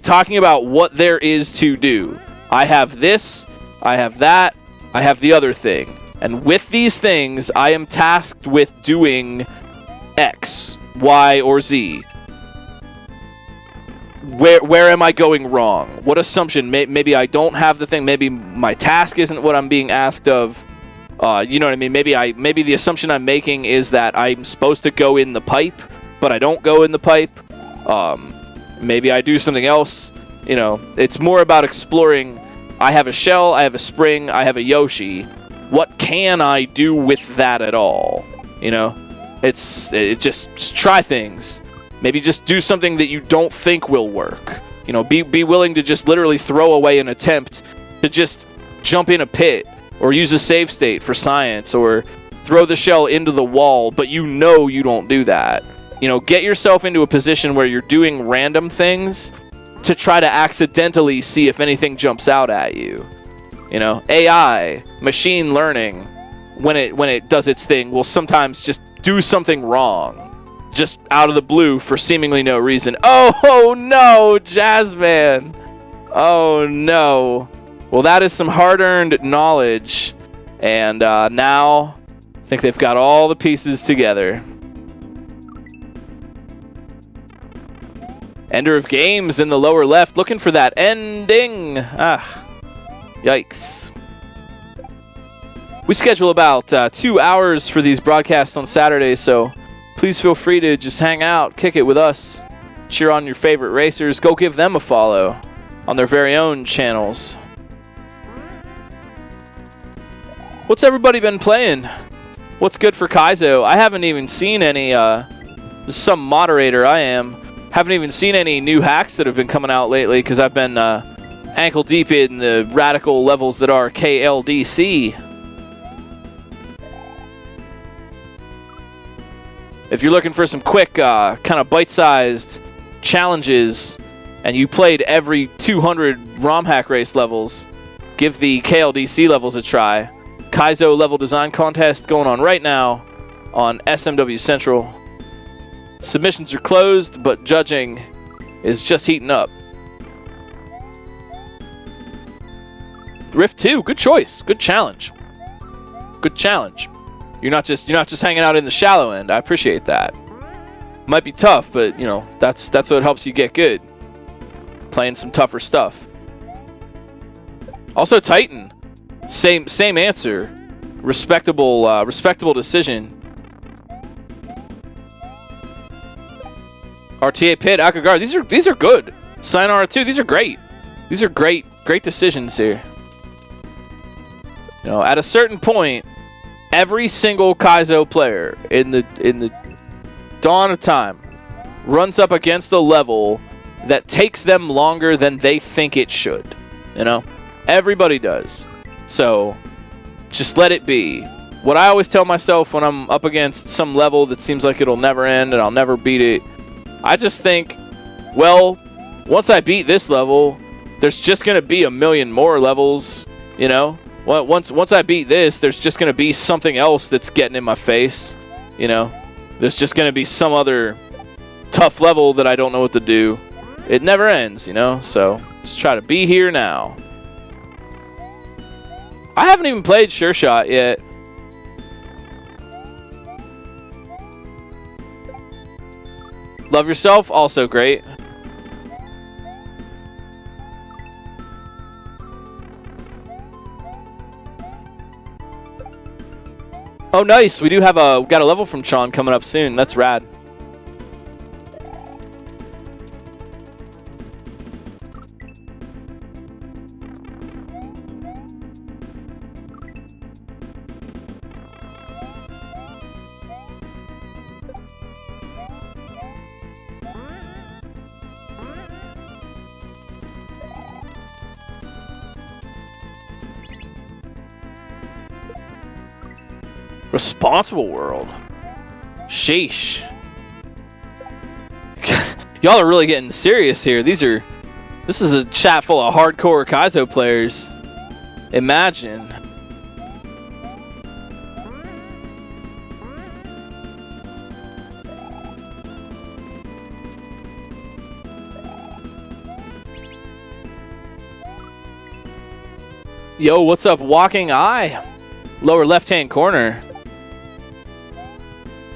talking about what there is to do. I have this, I have that, I have the other thing. And with these things, I am tasked with doing X, Y, or Z. Where am I going wrong? What assumption? Maybe I don't have the thing. Maybe my task isn't what I'm being asked of. You know what I mean? Maybe the assumption I'm making is that I'm supposed to go in the pipe, but I don't go in the pipe. Maybe I do something else. You know, it's more about exploring. I have a shell, I have a spring, I have a Yoshi. What can I do with that at all? You know, it's just try things. Maybe just do something that you don't think will work. You know, be willing to just literally throw away an attempt to just jump in a pit, or use a save state for science, or throw the shell into the wall, but you know you don't do that. You know, get yourself into a position where you're doing random things to try to accidentally see if anything jumps out at you. You know, AI, machine learning, when it does its thing, will sometimes just do something wrong, just out of the blue for seemingly no reason. Oh no, Jazzman! Oh no. Well, that is some hard-earned knowledge, and now I think they've got all the pieces together. Ender of Games in the lower left, looking for that ending. Yikes. We schedule about 2 hours for these broadcasts on Saturdays, so please feel free to just hang out, kick it with us, cheer on your favorite racers, go give them a follow on their very own channels. What's everybody been playing? What's good for Kaizo? I haven't even seen any, some moderator I am. Haven't even seen any new hacks that have been coming out lately, because I've been ankle deep in the radical levels that are KLDC. If you're looking for some quick, kind of bite-sized challenges, and you played every 200 Romhack race levels, give the KLDC levels a try. Kaizo level design contest going on right now on SMW Central. Submissions are closed, but judging is just heating up. Rift 2, good choice, good challenge. Good challenge. You're not just hanging out in the shallow end. I appreciate that. Might be tough, but you know, that's what helps you get good. Playing some tougher stuff. Also Titan. Same answer. Respectable decision. RTA Pit, Akagara. These are good. Sayonara 2, these are great. These are great decisions here. You know, at a certain point, every single Kaizo player in the dawn of time runs up against a level that takes them longer than they think it should. You know? Everybody does. So, just let it be. What I always tell myself when I'm up against some level that seems like it'll never end and I'll never beat it, I just think, well, once I beat this level, there's just going to be a million more levels, you know? Once I beat this, there's just going to be something else that's getting in my face, you know? There's just going to be some other tough level that I don't know what to do. It never ends, you know? So, just try to be here now. I haven't even played Sure Shot yet. Love Yourself, also great. Oh, nice. We got a level from Sean coming up soon. That's rad. Responsible world. Sheesh. Y'all are really getting serious here. This is a chat full of hardcore Kaizo players. Imagine. Yo, what's up, Walking Eye? Lower left-hand corner.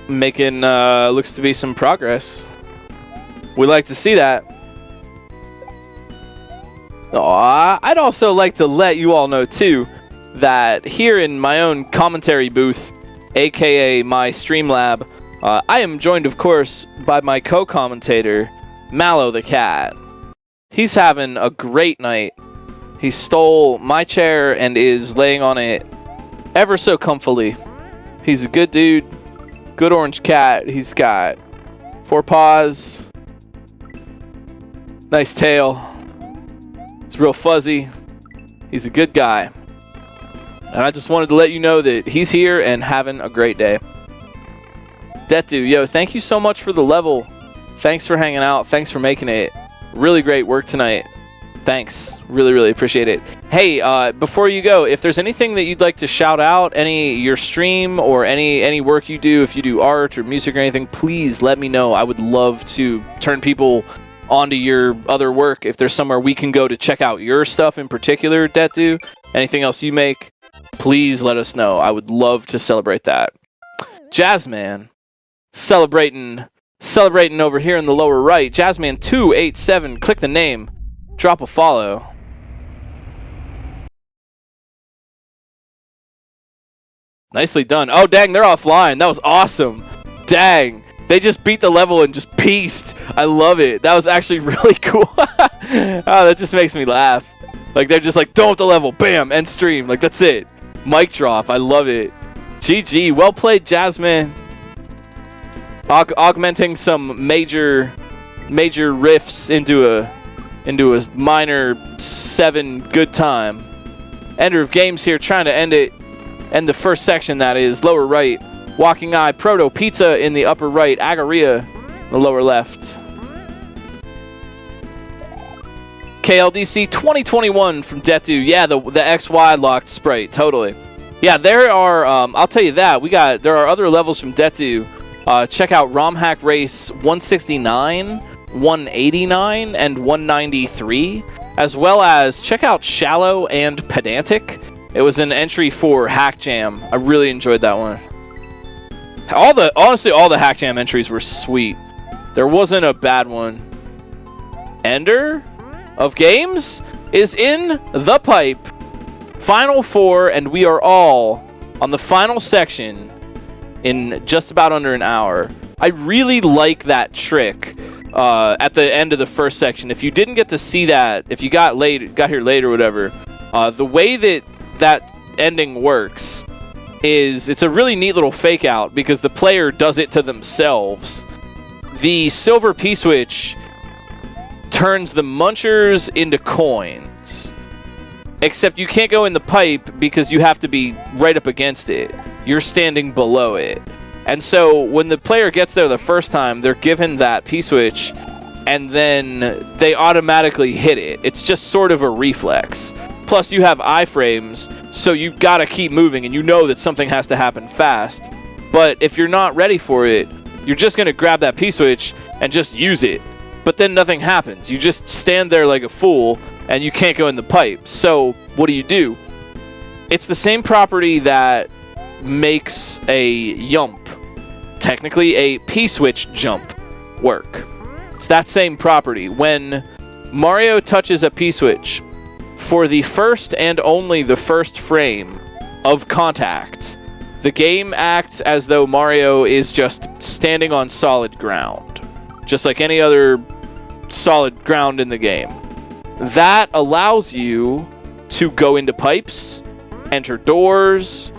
Making looks to be some progress. We like to see that. I'd also like to let you all know too that here in my own commentary booth, aka my Streamlab, I am joined, of course, by my co-commentator, Mallow the Cat. He's having a great night. He stole my chair and is laying on it ever so comfily. He's a good dude. Good orange cat. He's got 4 paws. Nice tail. It's real fuzzy. He's a good guy. And I just wanted to let you know that he's here and having a great day. detdu, yo, thank you so much for the level. Thanks for hanging out. Thanks for making it. Really great work tonight. Thanks. Really, really appreciate it. Hey, before you go, if there's anything that you'd like to shout out, your stream or any work you do, if you do art or music or anything, please let me know. I would love to turn people onto your other work. If there's somewhere we can go to check out your stuff in particular, detdu, anything else you make, please let us know. I would love to celebrate that. Jazzman, celebrating over here in the lower right. Jazzman287, click the name. Drop a follow. Nicely done. Oh, dang, they're offline. That was awesome. Dang. They just beat the level and just pieced. I love it. That was actually really cool. Oh, that just makes me laugh. Like, they're just like, don't the level. Bam. End stream. Like, that's it. Mic drop. I love it. GG. Well played, Jasmine. Augmenting some major riffs into a minor 7 good time. Ender of games here, trying to end the first section, that is lower right. Walking Eye, Proto Pizza in the upper right, Agaria in the lower left. KLDC 2021 from detdu. Yeah, the XY locked sprite, totally. Yeah, there are. I'll tell you that there are other levels from detdu. Check out Romhack Race 169. 189 and 193, as well as check out Shallow and Pedantic. It was an entry for Hack Jam. I really enjoyed that one. Honestly, all the Hack Jam entries were sweet. There wasn't a bad one. Ender of Games is in the pipe. Final 4, and we are all on the final section in just about under an hour. I really like that trick at the end of the first section. If you didn't get to see that, if you got here late or whatever, the way that ending works is it's a really neat little fake out because the player does it to themselves. The silver P-switch turns the munchers into coins. Except you can't go in the pipe because you have to be right up against it. You're standing below it. And so when the player gets there the first time, they're given that P-switch, and then they automatically hit it. It's just sort of a reflex. Plus, you have iframes, so you've got to keep moving, and you know that something has to happen fast. But if you're not ready for it, you're just going to grab that P-switch and just use it. But then nothing happens. You just stand there like a fool, and you can't go in the pipe. So what do? It's the same property that makes a yump, technically a P-switch jump, work. It's that same property. When Mario touches a P-switch, for the first and only the first frame of contact, the game acts as though Mario is just standing on solid ground, just like any other solid ground in the game. That allows you to go into pipes, enter doors,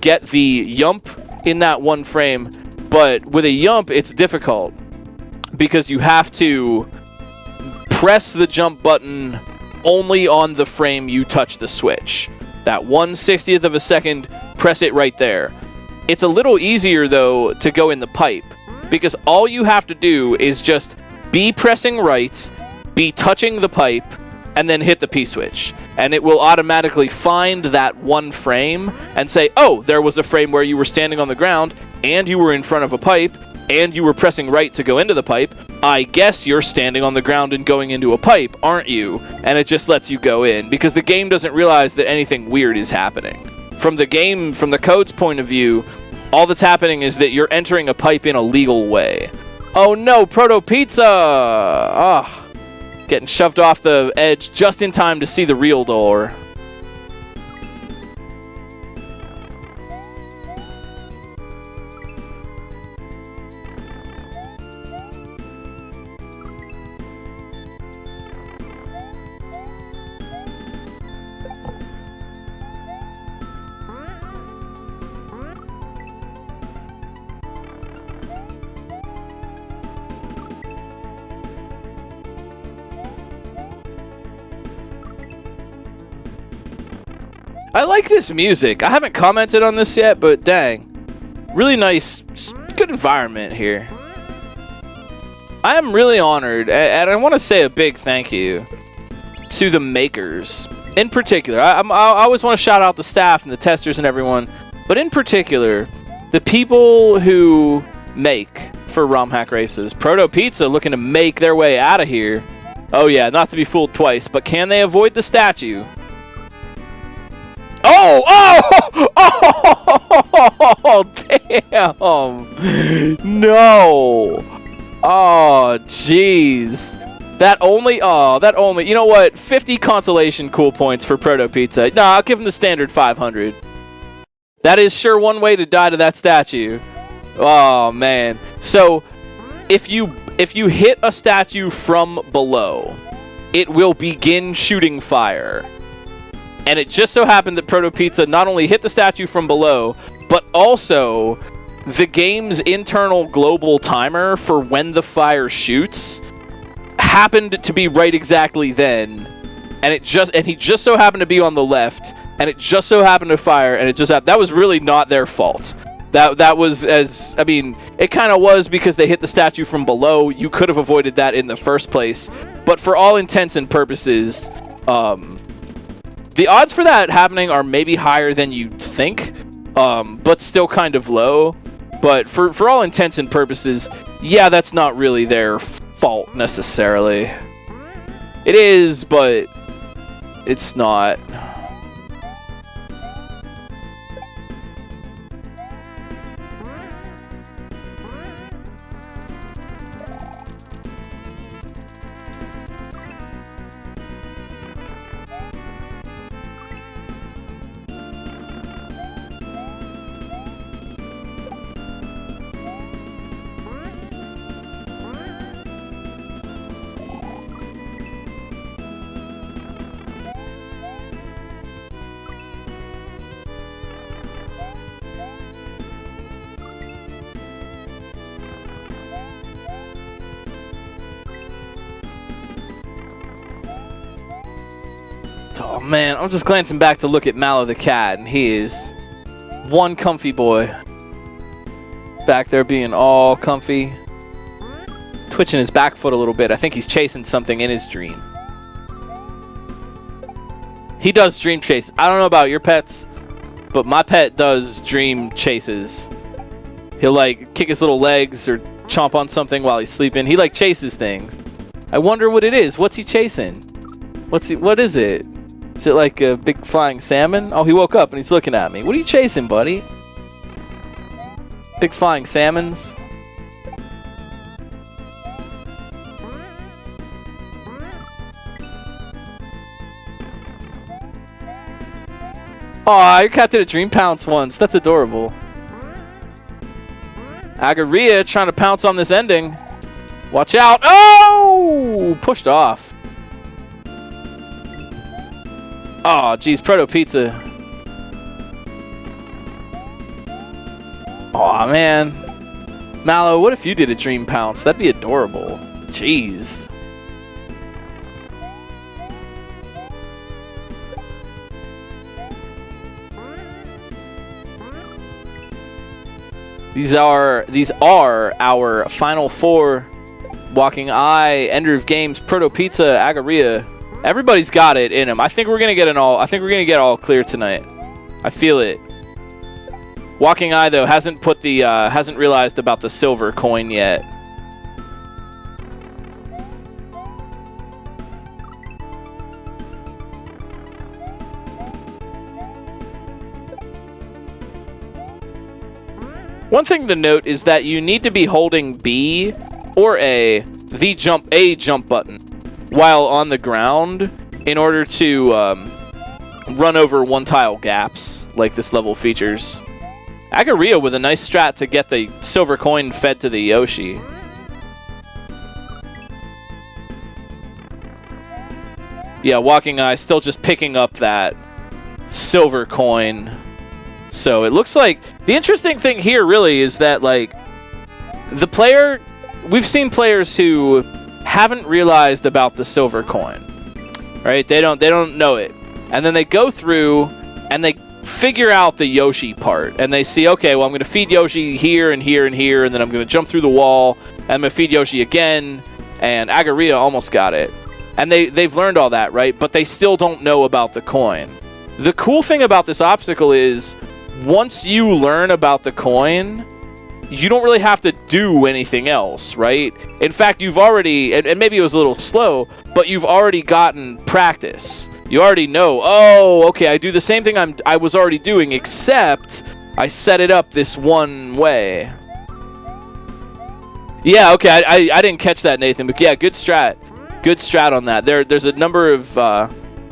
get the yump in that one frame. But with a yump, it's difficult because you have to press the jump button only on the frame you touch the switch. That 1/60th of a second, press it right there. It's a little easier, though, to go in the pipe because all you have to do is just be pressing right, be touching the pipe, and then hit the P-switch. And it will automatically find that one frame and say, oh, there was a frame where you were standing on the ground, and you were in front of a pipe, and you were pressing right to go into the pipe. I guess you're standing on the ground and going into a pipe, aren't you? And it just lets you go in, because the game doesn't realize that anything weird is happening. From the code's point of view, all that's happening is that you're entering a pipe in a legal way. Oh no, Proto Pizza! Ah, getting shoved off the edge just in time to see the real door. I like this music. I haven't commented on this yet, but dang. Really nice, good environment here. I am really honored, and I want to say a big thank you to the makers. In particular, I always want to shout out the staff and the testers and everyone, but in particular, the people who make for Romhack Races. Proto Pizza looking to make their way out of here. Oh yeah, not to be fooled twice, but can they avoid the statue? Oh, damn. No. Oh, jeez. You know what? 50 consolation cool points for Proto Pizza. Nah, I'll give him the standard 500. That is sure one way to die to that statue. Oh, man. So, if you hit a statue from below, it will begin shooting fire. And it just so happened that Proto Pizza not only hit the statue from below, but also the game's internal global timer for when the fire shoots happened to be right exactly then. And he just so happened to be on the left, and it just so happened to fire, and it just happened. That was really not their fault. That was it kind of was because they hit the statue from below. You could have avoided that in the first place. But for all intents and purposes, the odds for that happening are maybe higher than you'd think, but still kind of low. But for all intents and purposes, yeah, that's not really their fault necessarily. It is, but it's not. Oh man, I'm just glancing back to look at Mallow the cat, and he is one comfy boy. Back there being all comfy. Twitching his back foot a little bit. I think he's chasing something in his dream. He does dream chases. I don't know about your pets, but my pet does dream chases. He'll like kick his little legs or chomp on something while he's sleeping. He like chases things. I wonder what it is. What's he chasing? What is it? Is it like a big flying salmon? Oh, he woke up and he's looking at me. What are you chasing, buddy? Big flying salmons? Aw, your cat did a dream pounce once. That's adorable. Agaria trying to pounce on this ending. Watch out. Oh! Pushed off. Oh, geez. Proto Pizza. Aw, man. Mallow, what if you did a dream pounce? That'd be adorable. Jeez. These are our final four. Walking Eye, Ender of Games, Proto Pizza, Agaria. Everybody's got it in them. I think we're gonna get all clear tonight. I feel it. Walking Eye though hasn't realized about the silver coin yet. One thing to note is that you need to be holding B or the jump button while on the ground in order to run over one-tile gaps like this level features. Agaria with a nice strat to get the silver coin fed to the Yoshi. Yeah, Walking Eye still just picking up that silver coin. So it looks like the interesting thing here really is that like we've seen players who haven't realized about the silver coin, right? They don't know it, and then they go through and they figure out the Yoshi part, and they see, okay, well I'm going to feed Yoshi here and here and here, and then I'm going to jump through the wall, and I'm going to feed Yoshi again, and Agaria almost got it, and they've learned all that, right? But they still don't know about the coin. The cool thing about this obstacle is once you learn about the coin, you don't really have to do anything else, right? In fact, you've already, and maybe it was a little slow, but you've already gotten practice. You already know, oh, okay, I do the same thing I was already doing, except I set it up this one way. Yeah, okay, I didn't catch that, Nathan, but yeah, good strat. Good strat on that. There's a number of,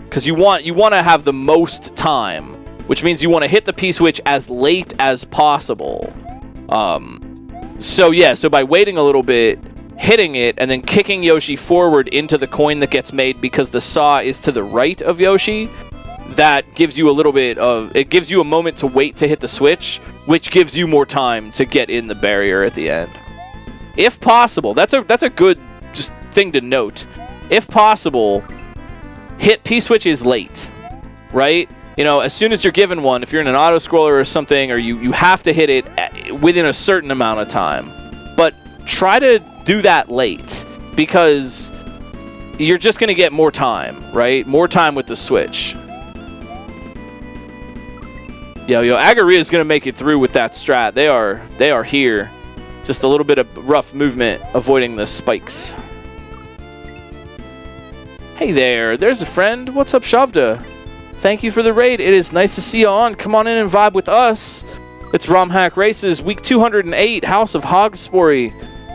because you want to have the most time, which means you want to hit the P-switch as late as possible. So yeah, so by waiting a little bit, hitting it, and then kicking Yoshi forward into the coin that gets made because the saw is to the right of Yoshi, that gives you a little bit of, it gives you a moment to wait to hit the switch, which gives you more time to get in the barrier at the end. If possible, that's a good just thing to note. If possible, hit P-switches late, right? You know, as soon as you're given one, if you're in an auto-scroller or something, or you have to hit it within a certain amount of time. But try to do that late, because you're just going to get more time, right? More time with the switch. Yo, Agaria is going to make it through with that strat. They are here. Just a little bit of rough movement, avoiding the spikes. Hey there's a friend. What's up, Shavda? Thank you for the raid. It is nice to see you on. Come on in and vibe with us. It's Romhack Races, week 208, House of Haugspori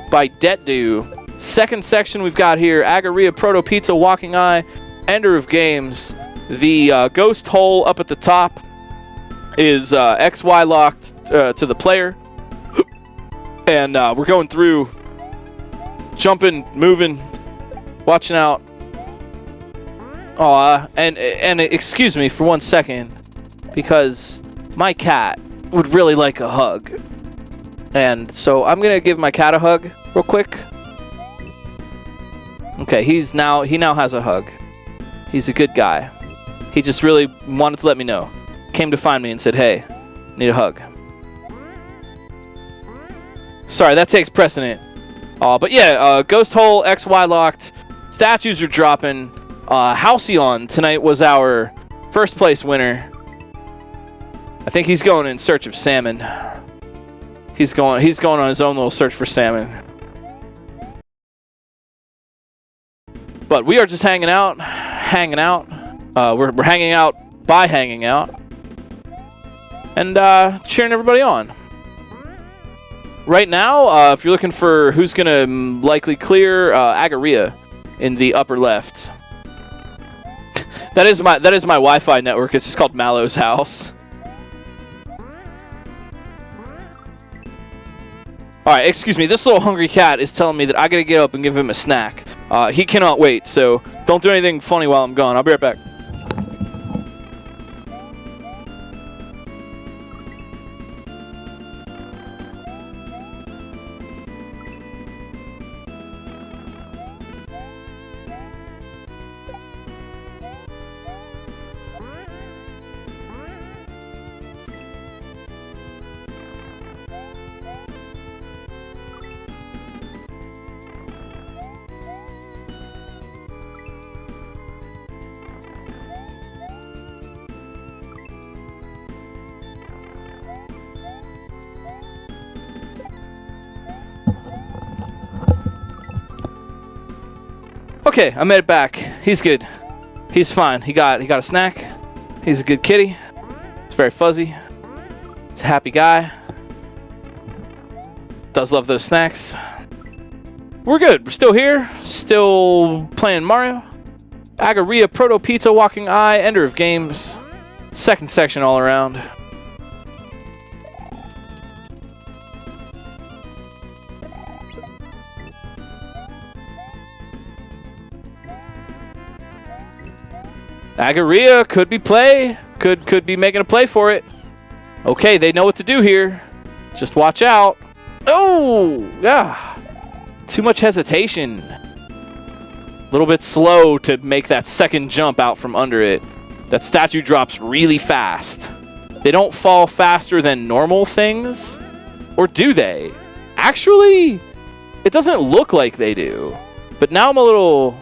by detdu. Second section we've got here, Agaria, Proto Pizza, Walking Eye, Ender of Games. The ghost hole up at the top is XY locked to the player. And we're going through, jumping, moving, watching out. Aw, and excuse me for 1 second, because my cat would really like a hug. And so I'm going to give my cat a hug real quick. Okay, he now has a hug. He's a good guy. He just really wanted to let me know. Came to find me and said, hey, need a hug. Sorry, that takes precedent. But yeah, Ghost Hole, XY locked. Statues are dropping. Halcyon tonight was our first place winner. I think he's going in search of salmon. He's going on his own little search for salmon. But we are just hanging out. We're hanging out by hanging out. And cheering everybody on. Right now, if you're looking for who's going to likely clear, Agaria in the upper left. That is my Wi-Fi network. It's just called Mallow's house. All right, excuse me. This little hungry cat is telling me that I gotta get up and give him a snack. He cannot wait, so don't do anything funny while I'm gone. I'll be right back. Okay, I made it back. He's good. He's fine. He got a snack. He's a good kitty. He's very fuzzy. He's a happy guy. Does love those snacks. We're good. We're still here. Still playing Mario. Agaria, Proto Pizza, Walking Eye, Ender of Games. Second section all around. Agaria could be play. Could be making a play for it. Okay, they know what to do here. Just watch out. Oh, yeah. Too much hesitation. A little bit slow to make that second jump out from under it. That statue drops really fast. They don't fall faster than normal things. Or do they? Actually, it doesn't look like they do. But now I'm a little...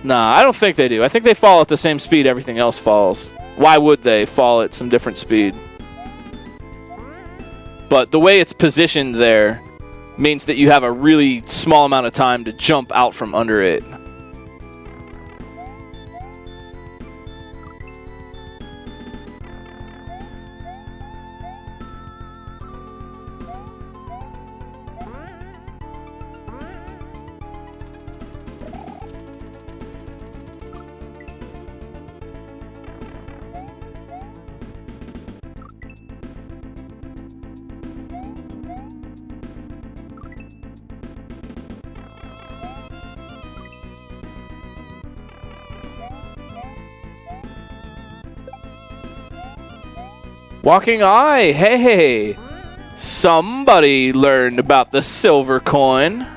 Nah, I don't think they do. I think they fall at the same speed everything else falls. Why would they fall at some different speed? But the way it's positioned there means that you have a really small amount of time to jump out from under it. Walking Eye, hey, somebody learned about the silver coin.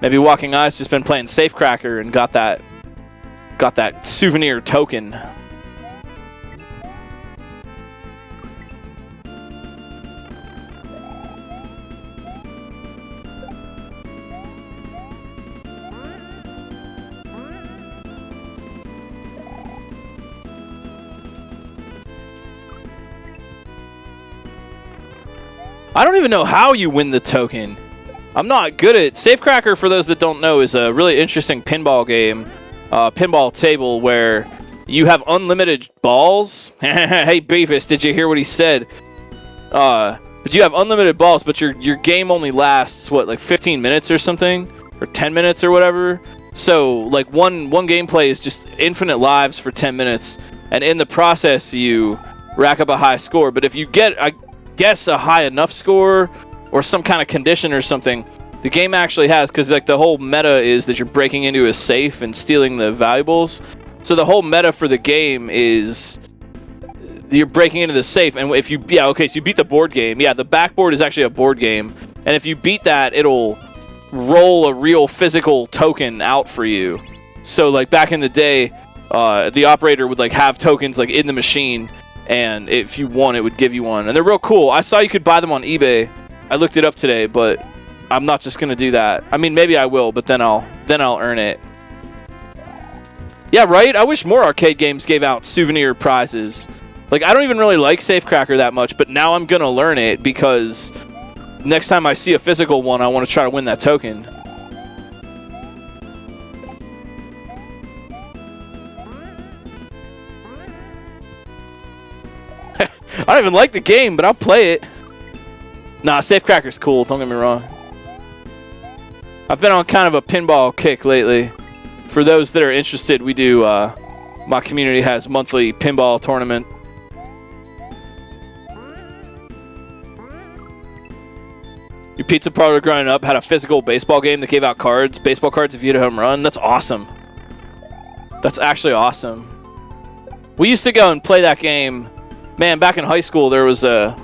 Maybe Walking Eye's just been playing Safecracker and got that souvenir token. I don't even know how you win the token. I'm not good at... Safecracker, for those that don't know, is a really interesting pinball game. Pinball table where you have unlimited balls. Hey, Beavis, did you hear what he said? But you have unlimited balls, but your game only lasts, what, like 15 minutes or something? Or 10 minutes or whatever? So, like, one gameplay is just infinite lives for 10 minutes. And in the process, you rack up a high score. But if you get... guess a high enough score or some kind of condition or something, the game actually has, because like the whole meta is that you're breaking into a safe and stealing the valuables. So the whole meta for the game is you're breaking into the safe, and if you so you beat the board game. Yeah, the backboard is actually a board game, and if you beat that, it'll roll a real physical token out for you. So like back in the day, the operator would like have tokens like in the machine, and if you won, it would give you one, and they're real cool. I saw you could buy them on eBay. I looked it up today, but I'm not just gonna do that. I mean, maybe I will, but then I'll earn it. Yeah, right? I wish more arcade games gave out souvenir prizes. Like, I don't even really like Safecracker that much, but now I'm gonna learn it because next time I see a physical one, I want to try to win that token. I don't even like the game, but I'll play it. Nah, Safecracker's cool, don't get me wrong. I've been on kind of a pinball kick lately. For those that are interested, we do, my community has monthly pinball tournament. Your pizza parlor growing up had a physical baseball game that gave out cards, baseball cards if you hit a home run. That's awesome. That's actually awesome. We used to go and play that game. Man, back in high school, there was a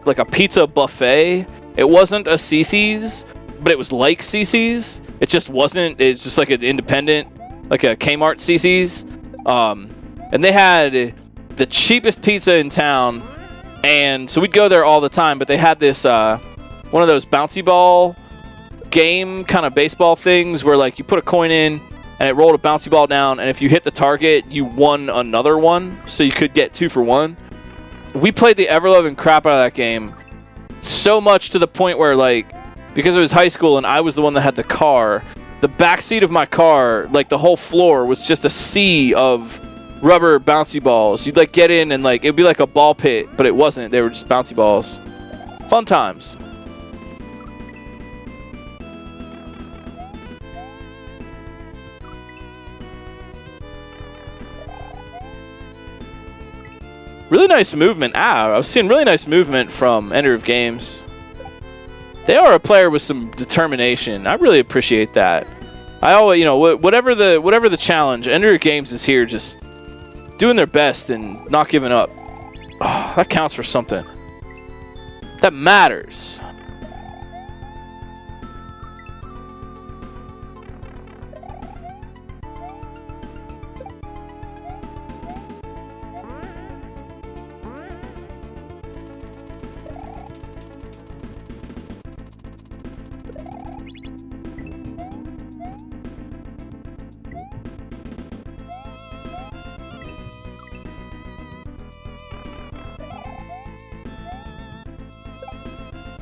like a pizza buffet. It wasn't a CC's, but it was like CC's. It just wasn't. It's just like an independent, like a Kmart CC's. And they had the cheapest pizza in town, and so we'd go there all the time. But they had this one of those bouncy ball game kind of baseball things where like you put a coin in and it rolled a bouncy ball down, and if you hit the target, you won another one, so you could get 2 for 1. We played the ever-loving crap out of that game so much to the point where, like, because it was high school and I was the one that had the car, the back seat of my car, like the whole floor was just a sea of rubber bouncy balls. You'd like get in and like it'd be like a ball pit, but it wasn't. They were just bouncy balls. Fun times. Really nice movement. I was seeing really nice movement from Ender of Games. They are a player with some determination. I really appreciate that. I always, you know, whatever the challenge, Ender of Games is here just doing their best and not giving up. Oh, that counts for something. That matters.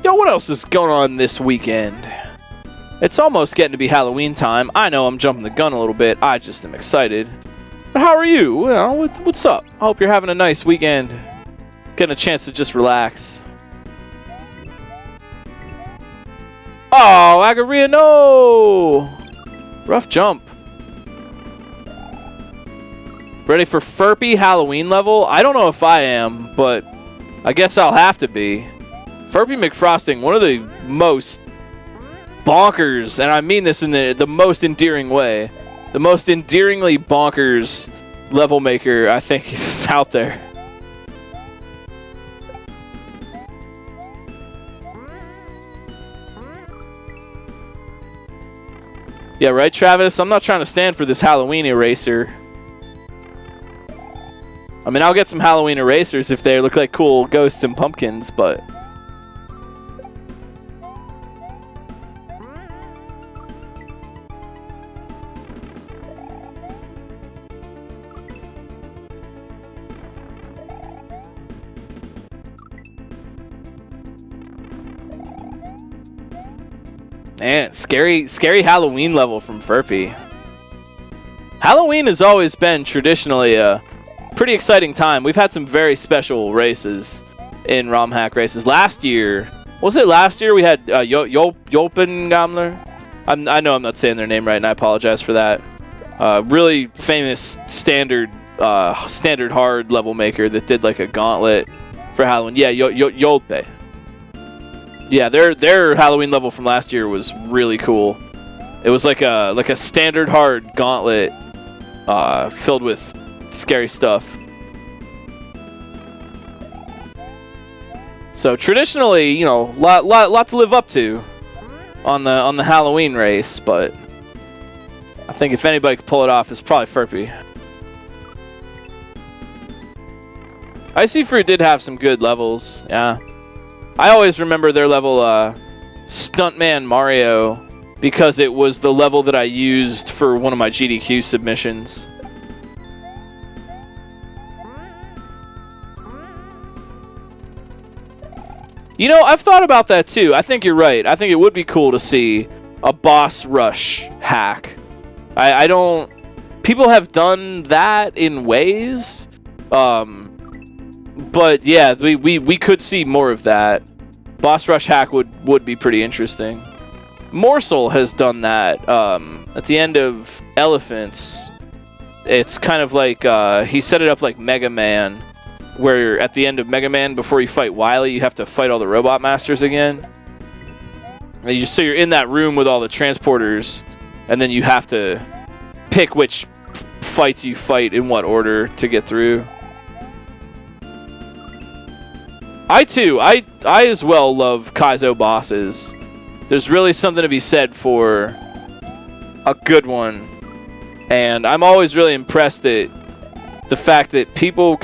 Yo, what else is going on this weekend? It's almost getting to be Halloween time. I know I'm jumping the gun a little bit. I just am excited. But how are you? Well, what's up? I hope you're having a nice weekend. Getting a chance to just relax. Oh, Agaria, no! Rough jump. Ready for Furpy Halloween level? I don't know if I am, but I guess I'll have to be. Furpy McFrosting, one of the most bonkers, and I mean this in the most endearing way, the most endearingly bonkers level maker I think is out there. Yeah, right, Travis? I'm not trying to stand for this Halloween eraser. I mean, I'll get some Halloween erasers if they look like cool ghosts and pumpkins, but... Man, scary Halloween level from Furpy. Halloween has always been traditionally a pretty exciting time. We've had some very special races in Romhack races. Last year, was it last year? We had Jolpengamler. I know I'm not saying their name right, and I apologize for that. Really famous standard hard level maker that did like a gauntlet for Halloween. Yeah, Yolpe. Yeah, their Halloween level from last year was really cool. It was like a standard hard gauntlet filled with scary stuff. So traditionally, you know, lot to live up to on the Halloween race, but I think if anybody could pull it off, it's probably Furpy. Icy Fruit did have some good levels, yeah. I always remember their level, Stuntman Mario, because it was the level that I used for one of my GDQ submissions. You know, I've thought about that too. I think you're right. I think it would be cool to see a boss rush hack. I don't... People have done that in ways. But yeah, we could see more of that. Boss rush hack would be pretty interesting. Morsel has done that at the end of Elephants. It's kind of like he set it up like Mega Man, where at the end of Mega Man, before you fight Wily, you have to fight all the Robot Masters again. And so you're in that room with all the transporters, and then you have to pick which fights you fight in what order to get through. I as well love Kaizo bosses. There's really something to be said for a good one. And I'm always really impressed at the fact that people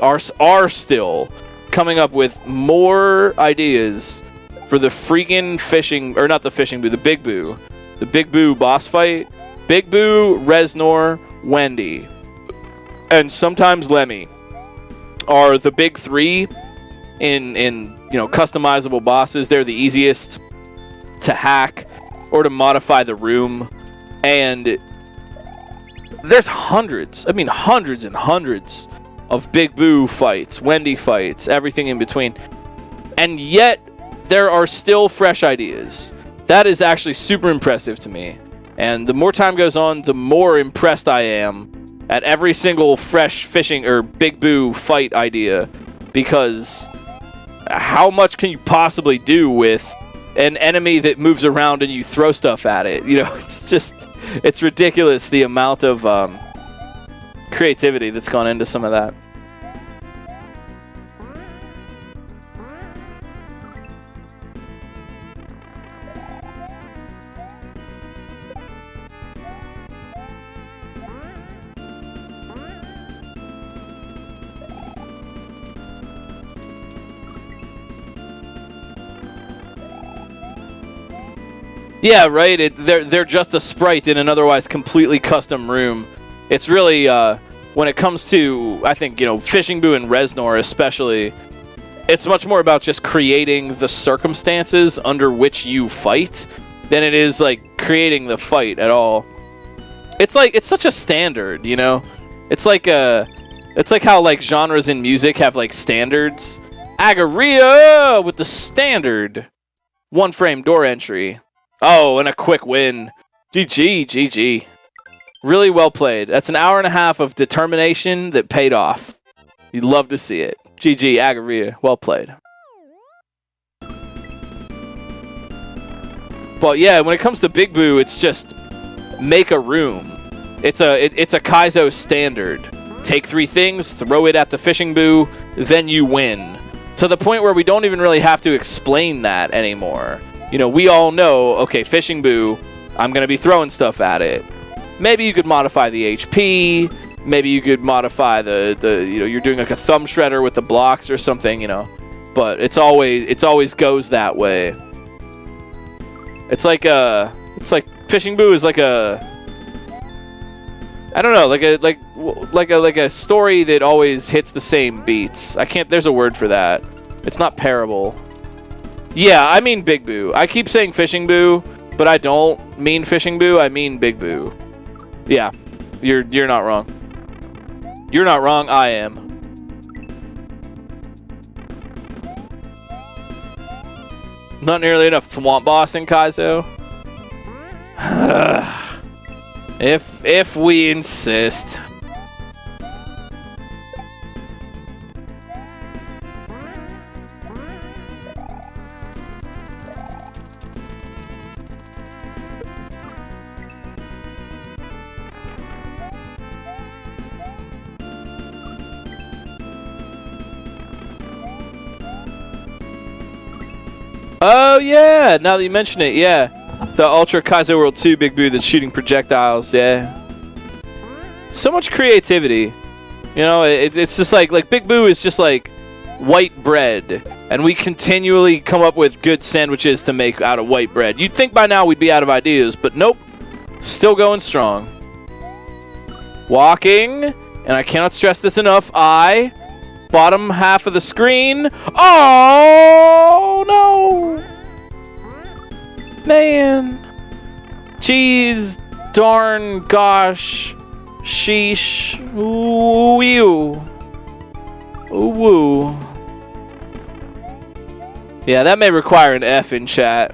are still coming up with more ideas for the freaking fishing, or not the fishing boo, the Big Boo. The Big Boo boss fight. Big Boo, Reznor, Wendy, and sometimes Lemmy are the big three in customizable bosses. They're the easiest to hack or to modify the room, and there's hundreds and hundreds of Big Boo fights, Wendy fights, everything in between, and yet there are still fresh ideas. That is actually super impressive to me. And the more time goes on, the more impressed I am at every single fresh fishing or Big Boo fight idea. Because how much can you possibly do with an enemy that moves around and you throw stuff at it? You know, it's ridiculous the amount of creativity that's gone into some of that. Yeah, right. They're just a sprite in an otherwise completely custom room. It's really when it comes to, I think, Fishing Boo and Reznor especially, it's much more about just creating the circumstances under which you fight than it is like creating the fight at all. It's such a standard, It's like how like genres in music have like standards. Agaria with the standard 1-frame door entry. Oh, and a quick win. GG. Really well played. That's an hour and a half of determination that paid off. You'd love to see it. GG, Agaria. Well played. But yeah, when it comes to Big Boo, it's just make a room. It's a Kaizo standard. Take 3 things, throw it at the Fishing Boo, then you win. To the point where we don't even really have to explain that anymore. We all know, okay, Fishing Boo, I'm going to be throwing stuff at it. Maybe you could modify the HP. Maybe you could modify you're doing like a thumb shredder with the blocks or something, But it's always goes that way. It's like Fishing Boo is like a, I don't know, like a story that always hits the same beats. There's a word for that. It's not parable. Yeah, I mean Big Boo. I keep saying Fishing Boo, but I don't mean Fishing Boo. I mean Big Boo. Yeah, you're not wrong. You're not wrong. I am. Not nearly enough Thwomp Boss in Kaizo. If we insist. Oh, yeah! Now that you mention it, yeah. The Ultra Kaizo World 2 Big Boo that's shooting projectiles, yeah. So much creativity. You know, it's just like Big Boo is just like white bread, and we continually come up with good sandwiches to make out of white bread. You'd think by now we'd be out of ideas, but nope. Still going strong. Walking, and I cannot stress this enough, bottom half of the screen. Oh, no! Man. Jeez, darn, gosh, sheesh, ooh, ew. Ooh, woo. Yeah, that may require an F in chat.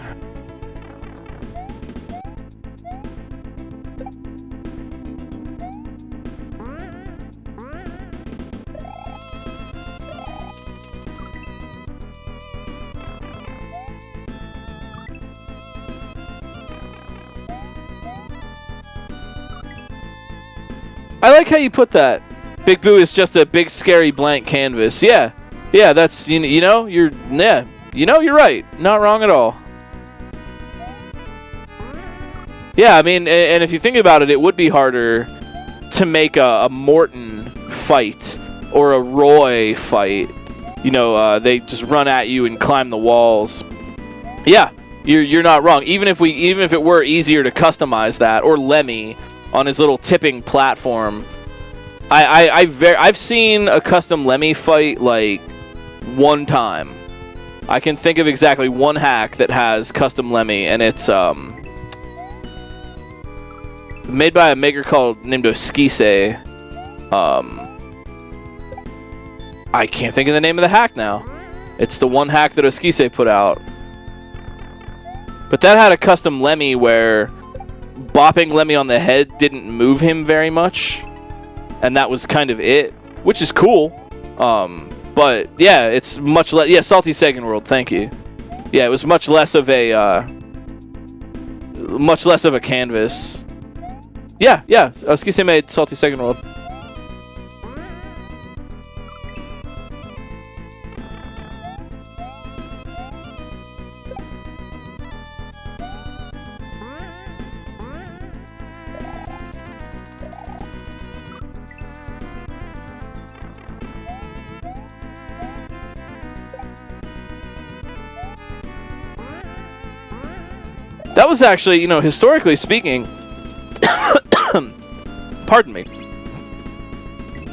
I like how you put that. Big Boo is just a big scary blank canvas. Yeah, that's you're right. Not wrong at all. Yeah, I mean, and if you think about it, it would be harder to make a Morton fight or a Roy fight. You know, they just run at you and climb the walls. Yeah, you're not wrong. Even if it were easier to customize that, or Lemmy on his little tipping platform. I've seen a custom Lemmy fight like one time. I can think of exactly one hack that has custom Lemmy, and it's made by a maker named Oskise. I can't think of the name of the hack now. It's the one hack that Oskise put out. But that had a custom Lemmy where bopping Lemmy on the head didn't move him very much, and that was kind of it, which is cool. But yeah, it's much less. Yeah, Salty Second World. Thank you. Yeah, it was much less of a canvas. Yeah. Oskise made Salty Second World. That was actually, you know, historically speaking, pardon me.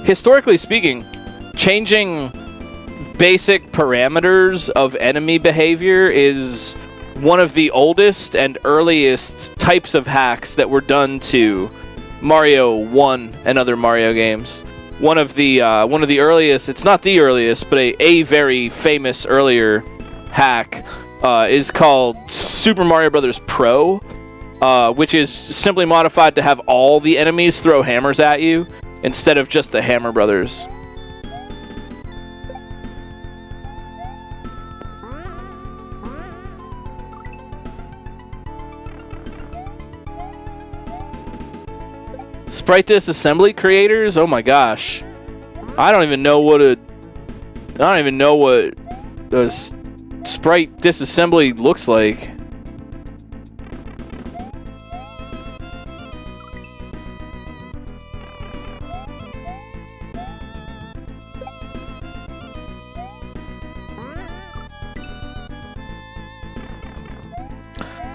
Historically speaking, changing basic parameters of enemy behavior is one of the oldest and earliest types of hacks that were done to Mario 1 and other Mario games. One of the earliest, it's not the earliest, but a very famous earlier hack is called Super Mario Bros. Pro, which is simply modified to have all the enemies throw hammers at you instead of just the Hammer Brothers. Sprite disassembly creators? Oh my gosh. I don't even know what a sprite disassembly looks like.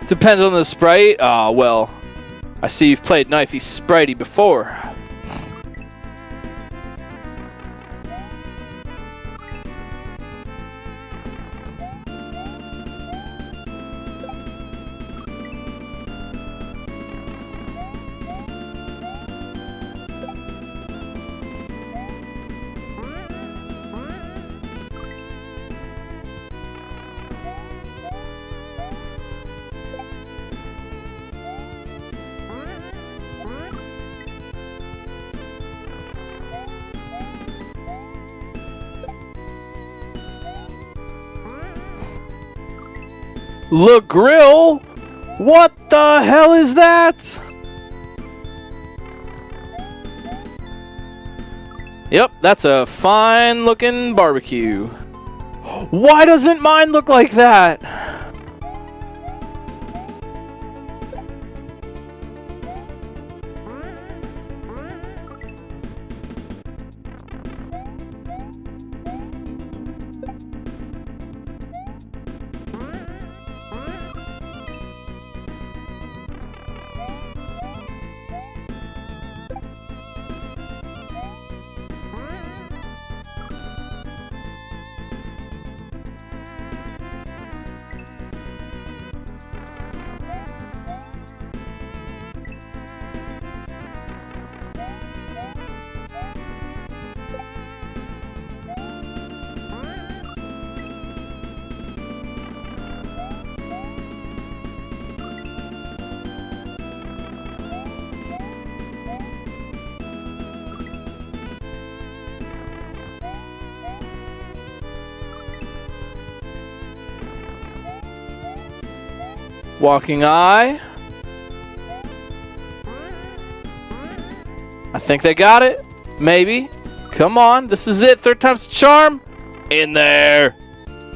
Depends on the sprite. Ah, well, I see you've played Knifey Spritey before. Le Grill? What the hell is that? Yep, that's a fine looking barbecue. Why doesn't mine look like that? Walking eye. I think they got it. Maybe. Come on. This is it. Third time's the charm. In there.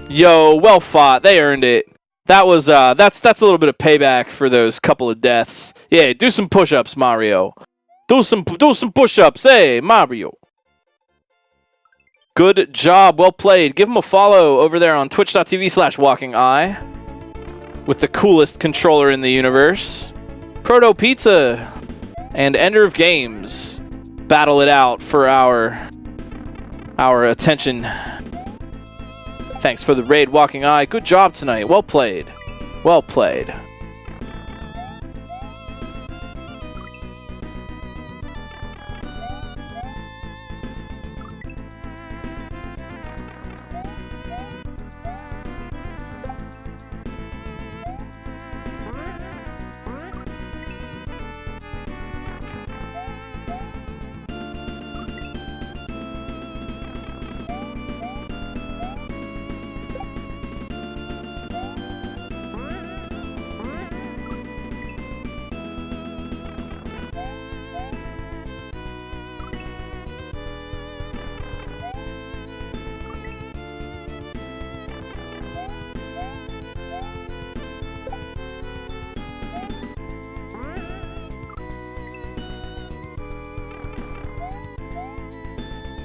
Yo, well fought. They earned it. That was that's a little bit of payback for those couple of deaths. Yeah, do some push-ups, Mario. Do some push-ups. Hey, Mario. Good job. Well played. Give him a follow over there on twitch.tv/walkingeye with the coolest controller in the universe. Proto Pizza and Ender of Games battle it out for our attention. Thanks for the raid, Walking Eye. Good job tonight. Well played. Well played.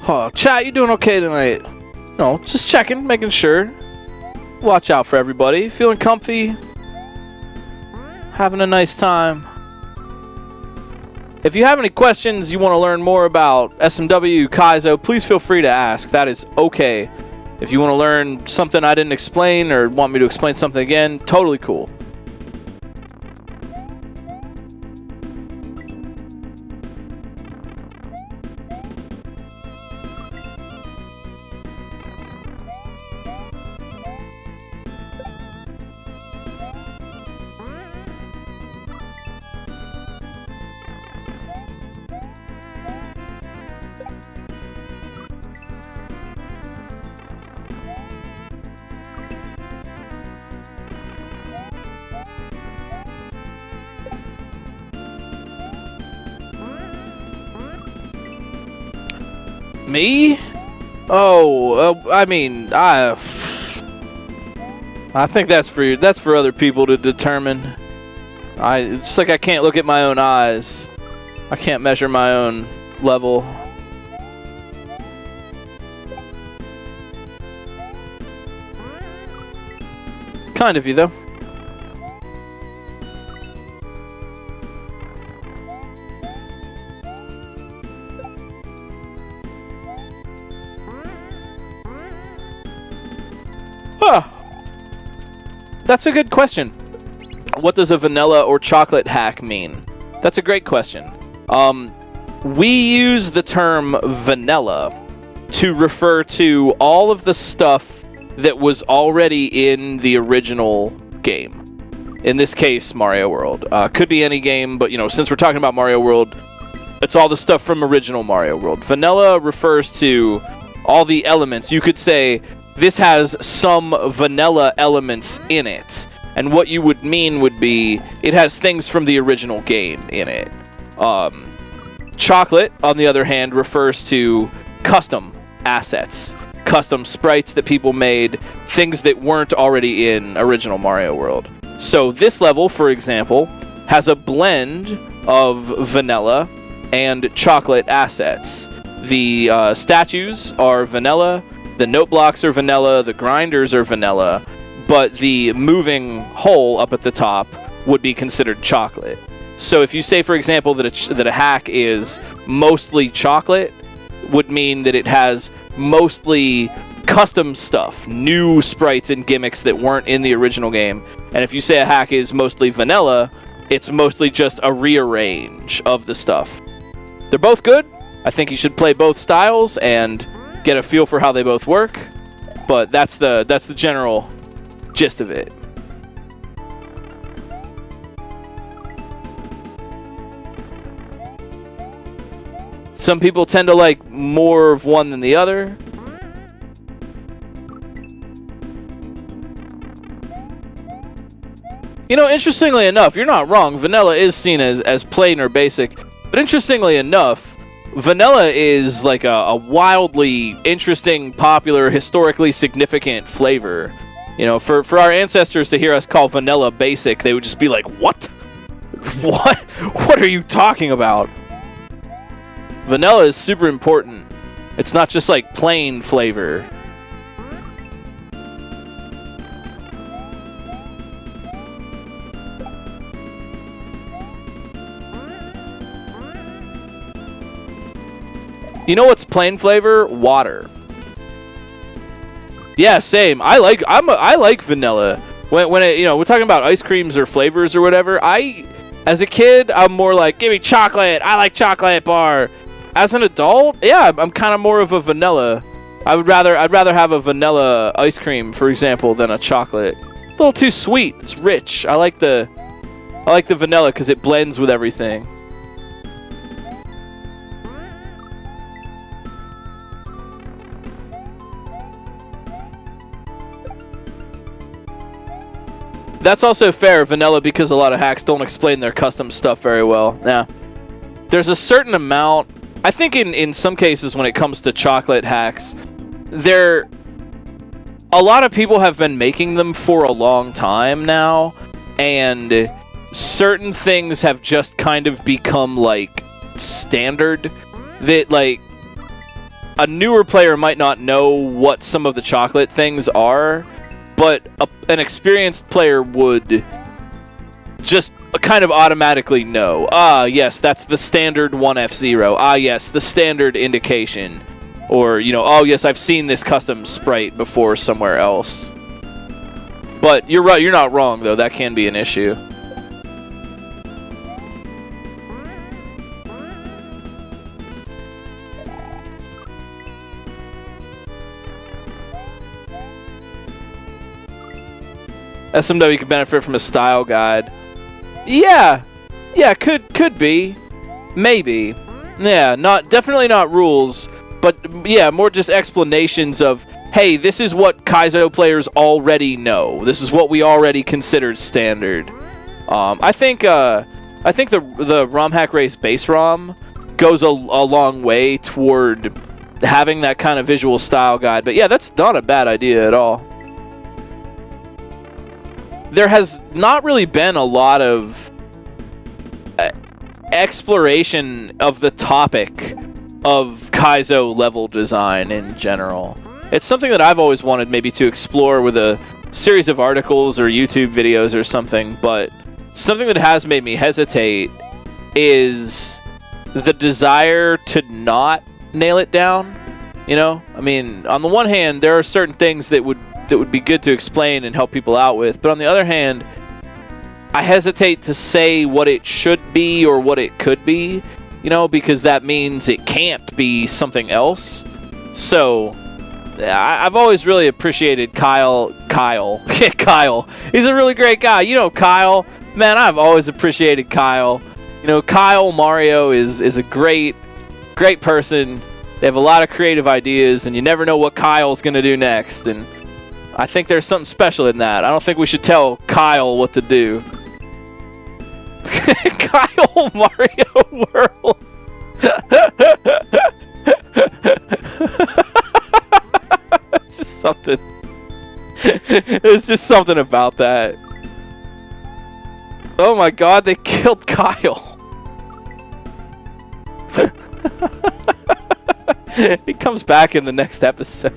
Oh, chat, you doing okay tonight? No, just checking, making sure. Watch out for everybody. Feeling comfy? Having a nice time? If you have any questions you want to learn more about SMW, Kaizo, please feel free to ask. That is okay. If you want to learn something I didn't explain or want me to explain something again, totally cool. Me? Oh, I mean, I think that's for other people to determine. It's like I can't look at my own eyes. I can't measure my own level. Kind of you, though. That's a good question. What does a vanilla or chocolate hack mean? That's a great question. We use the term vanilla to refer to all of the stuff that was already in the original game. In this case, Mario World. Could be any game, but since we're talking about Mario World, it's all the stuff from original Mario World. Vanilla refers to all the elements. You could say this has some vanilla elements in it. And what you would mean would be it has things from the original game in it. Chocolate, on the other hand, refers to custom assets, custom sprites that people made, things that weren't already in original Mario World. So this level, for example, has a blend of vanilla and chocolate assets. The statues are vanilla, the note blocks are vanilla, the grinders are vanilla, but the moving hole up at the top would be considered chocolate. So if you say, for example, that a hack is mostly chocolate, would mean that it has mostly custom stuff, new sprites and gimmicks that weren't in the original game. And if you say a hack is mostly vanilla, it's mostly just a rearrange of the stuff. They're both good. I think you should play both styles and get a feel for how they both work. But that's the general gist of it. Some people tend to like more of one than the other. You know, interestingly enough, you're not wrong. Vanilla is seen as plain or basic. But interestingly enough, vanilla is like a wildly interesting, popular, historically significant flavor. You know, for our ancestors to hear us call vanilla basic, they would just be like, what? What? What are you talking about? Vanilla is super important. It's not just like plain flavor. You know what's plain flavor? Water. Yeah, same. I like vanilla. When it, you know, we're talking about ice creams or flavors or whatever. As a kid, I'm more like, give me chocolate. I like chocolate bar. As an adult, yeah, I'm kind of more of a vanilla. I'd rather have a vanilla ice cream, for example, than a chocolate. A little too sweet. It's rich. I like the vanilla because it blends with everything. That's also fair, vanilla, because a lot of hacks don't explain their custom stuff very well. Yeah. There's a certain amount, I think in some cases when it comes to chocolate hacks, a lot of people have been making them for a long time now, and certain things have just kind of become like standard that like a newer player might not know what some of the chocolate things are, but an experienced player would just kind of automatically know. Ah, yes, that's the standard 1F0. Ah, yes, the standard indication. Or, you know, oh, yes, I've seen this custom sprite before somewhere else. But you're right, you're not wrong, though. That can be an issue. SMW could benefit from a style guide. Yeah, could be, maybe. Yeah, definitely not rules, but yeah, more just explanations of, hey, this is what Kaizo players already know. This is what we already considered standard. I think the Romhack Race base ROM goes a long way toward having that kind of visual style guide. But yeah, that's not a bad idea at all. There has not really been a lot of exploration of the topic of Kaizo level design in general. It's something that I've always wanted maybe to explore with a series of articles or YouTube videos or something, but something that has made me hesitate is the desire to not nail it down. You know? I mean, on the one hand, there are certain things that would be good to explain and help people out with, but on the other hand, I hesitate to say what it should be or what it could be, you know, because that means it can't be something else. So I've always really appreciated Kyle. Kyle. He's a really great guy. You know Kyle. Man, I've always appreciated Kyle. You know, Kyle Mario is a great person. They have a lot of creative ideas, and you never know what Kyle's going to do next, and I think there's something special in that. I don't think we should tell Kyle what to do. Kyle Mario World. It's just something. There's just something about that. Oh my god, they killed Kyle. He comes back in the next episode.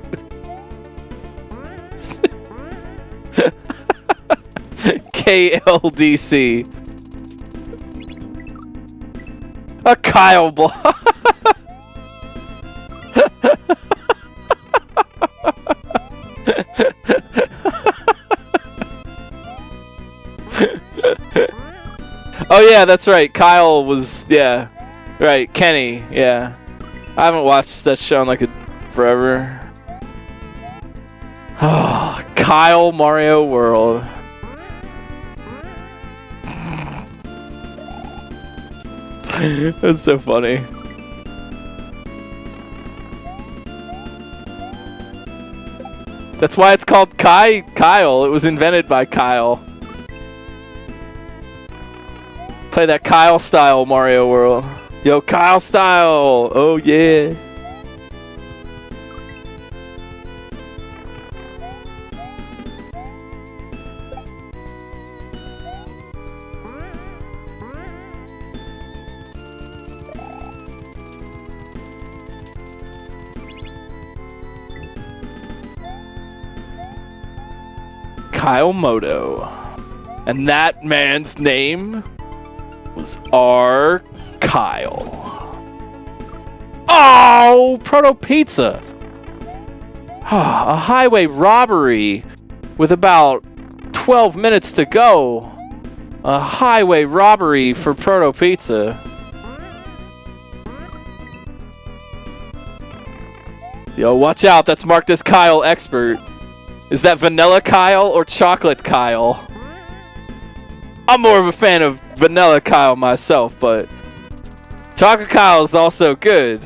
KLDC. A Kyle block. Oh yeah, that's right. Kyle was, yeah. Right, Kenny, yeah. I haven't watched that show in like forever. Oh, Kyle Mario World. That's so funny. That's why it's called Kyle. It was invented by Kyle. Play that Kyle style Mario World. Yo, Kyle style. Oh, yeah. Kyle Moto. And that man's name was R. Kyle. Oh, Proto Pizza. A highway robbery with about 12 minutes to go. A highway robbery for Proto Pizza. Yo, watch out. That's marked as Kyle Expert. Is that Vanilla Kyle or Chocolate Kyle? I'm more of a fan of Vanilla Kyle myself, but Chocolate Kyle is also good.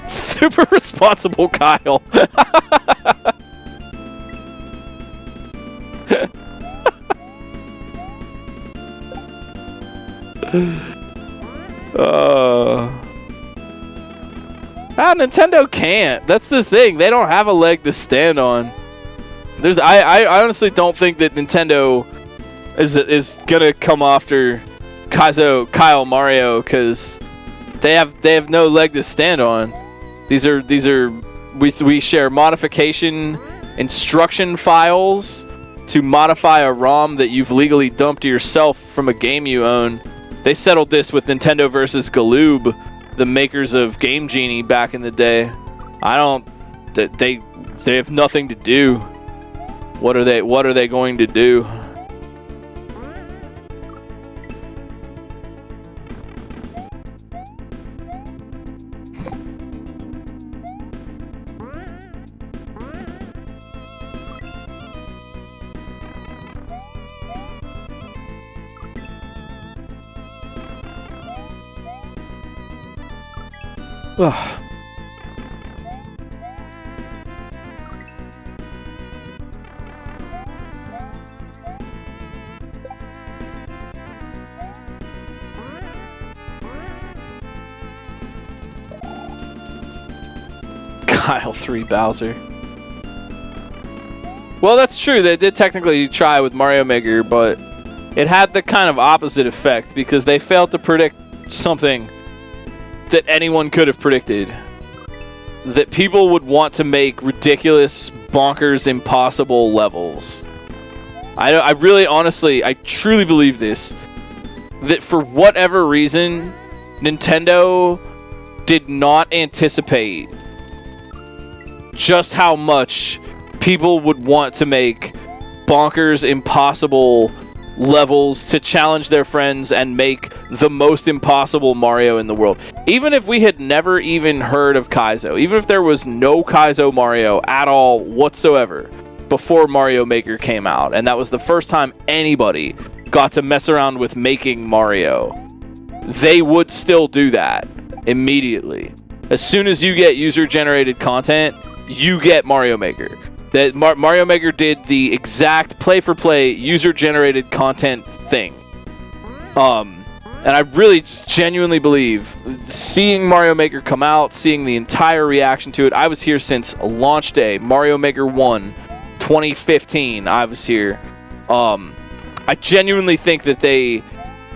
Super responsible Kyle. Nintendo can't. That's the thing. They don't have a leg to stand on. I honestly don't think that Nintendo is gonna come after Kyle Mario because they have no leg to stand on. We share modification instruction files to modify a ROM that you've legally dumped yourself from a game you own. They settled this with Nintendo versus Galoob, the makers of Game Genie back in the day. They have nothing to do. What are they going to do? Ugh. Kyle 3 Bowser. Well, that's true. They did technically try with Mario Maker, but it had the kind of opposite effect because they failed to predict something that anyone could have predicted. That people would want to make ridiculous, bonkers, impossible levels. I really, honestly, I truly believe this. That for whatever reason, Nintendo did not anticipate just how much people would want to make bonkers, impossible levels to challenge their friends and make the most impossible Mario in the world. Even if we had never even heard of Kaizo, even if there was no Kaizo Mario at all whatsoever before Mario Maker came out, and that was the first time anybody got to mess around with making Mario, they would still do that immediately. As soon as you get user-generated content, you get Mario Maker. That Mario Maker did the exact play-for-play user-generated content thing. And I really genuinely believe seeing Mario Maker come out, seeing the entire reaction to it. I was here since launch day, Mario Maker 1, 2015. I was here. I genuinely think that they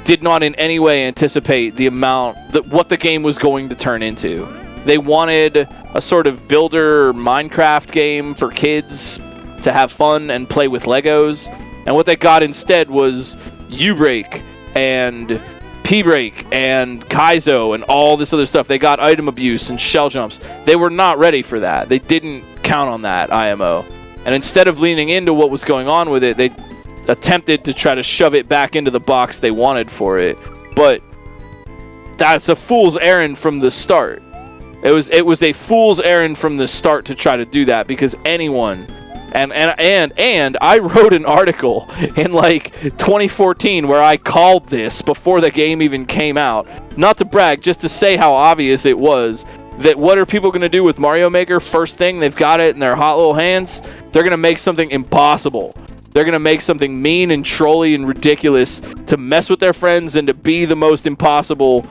did not in any way anticipate the amount that what the game was going to turn into. They wanted a sort of builder Minecraft game for kids to have fun and play with Legos. And what they got instead was U-Break and P-Break and Kaizo and all this other stuff. They got item abuse and shell jumps. They were not ready for that. They didn't count on that, IMO. And instead of leaning into what was going on with it, they attempted to try to shove it back into the box they wanted for it. But that's a fool's errand from the start. It was a fool's errand from the start to try to do that because anyone, and I wrote an article in like 2014 where I called this before the game even came out. Not to brag, just to say how obvious it was that what are people going to do with Mario Maker? First thing, they've got it in their hot little hands. They're going to make something impossible. They're going to make something mean and trolly and ridiculous to mess with their friends and to be the most impossible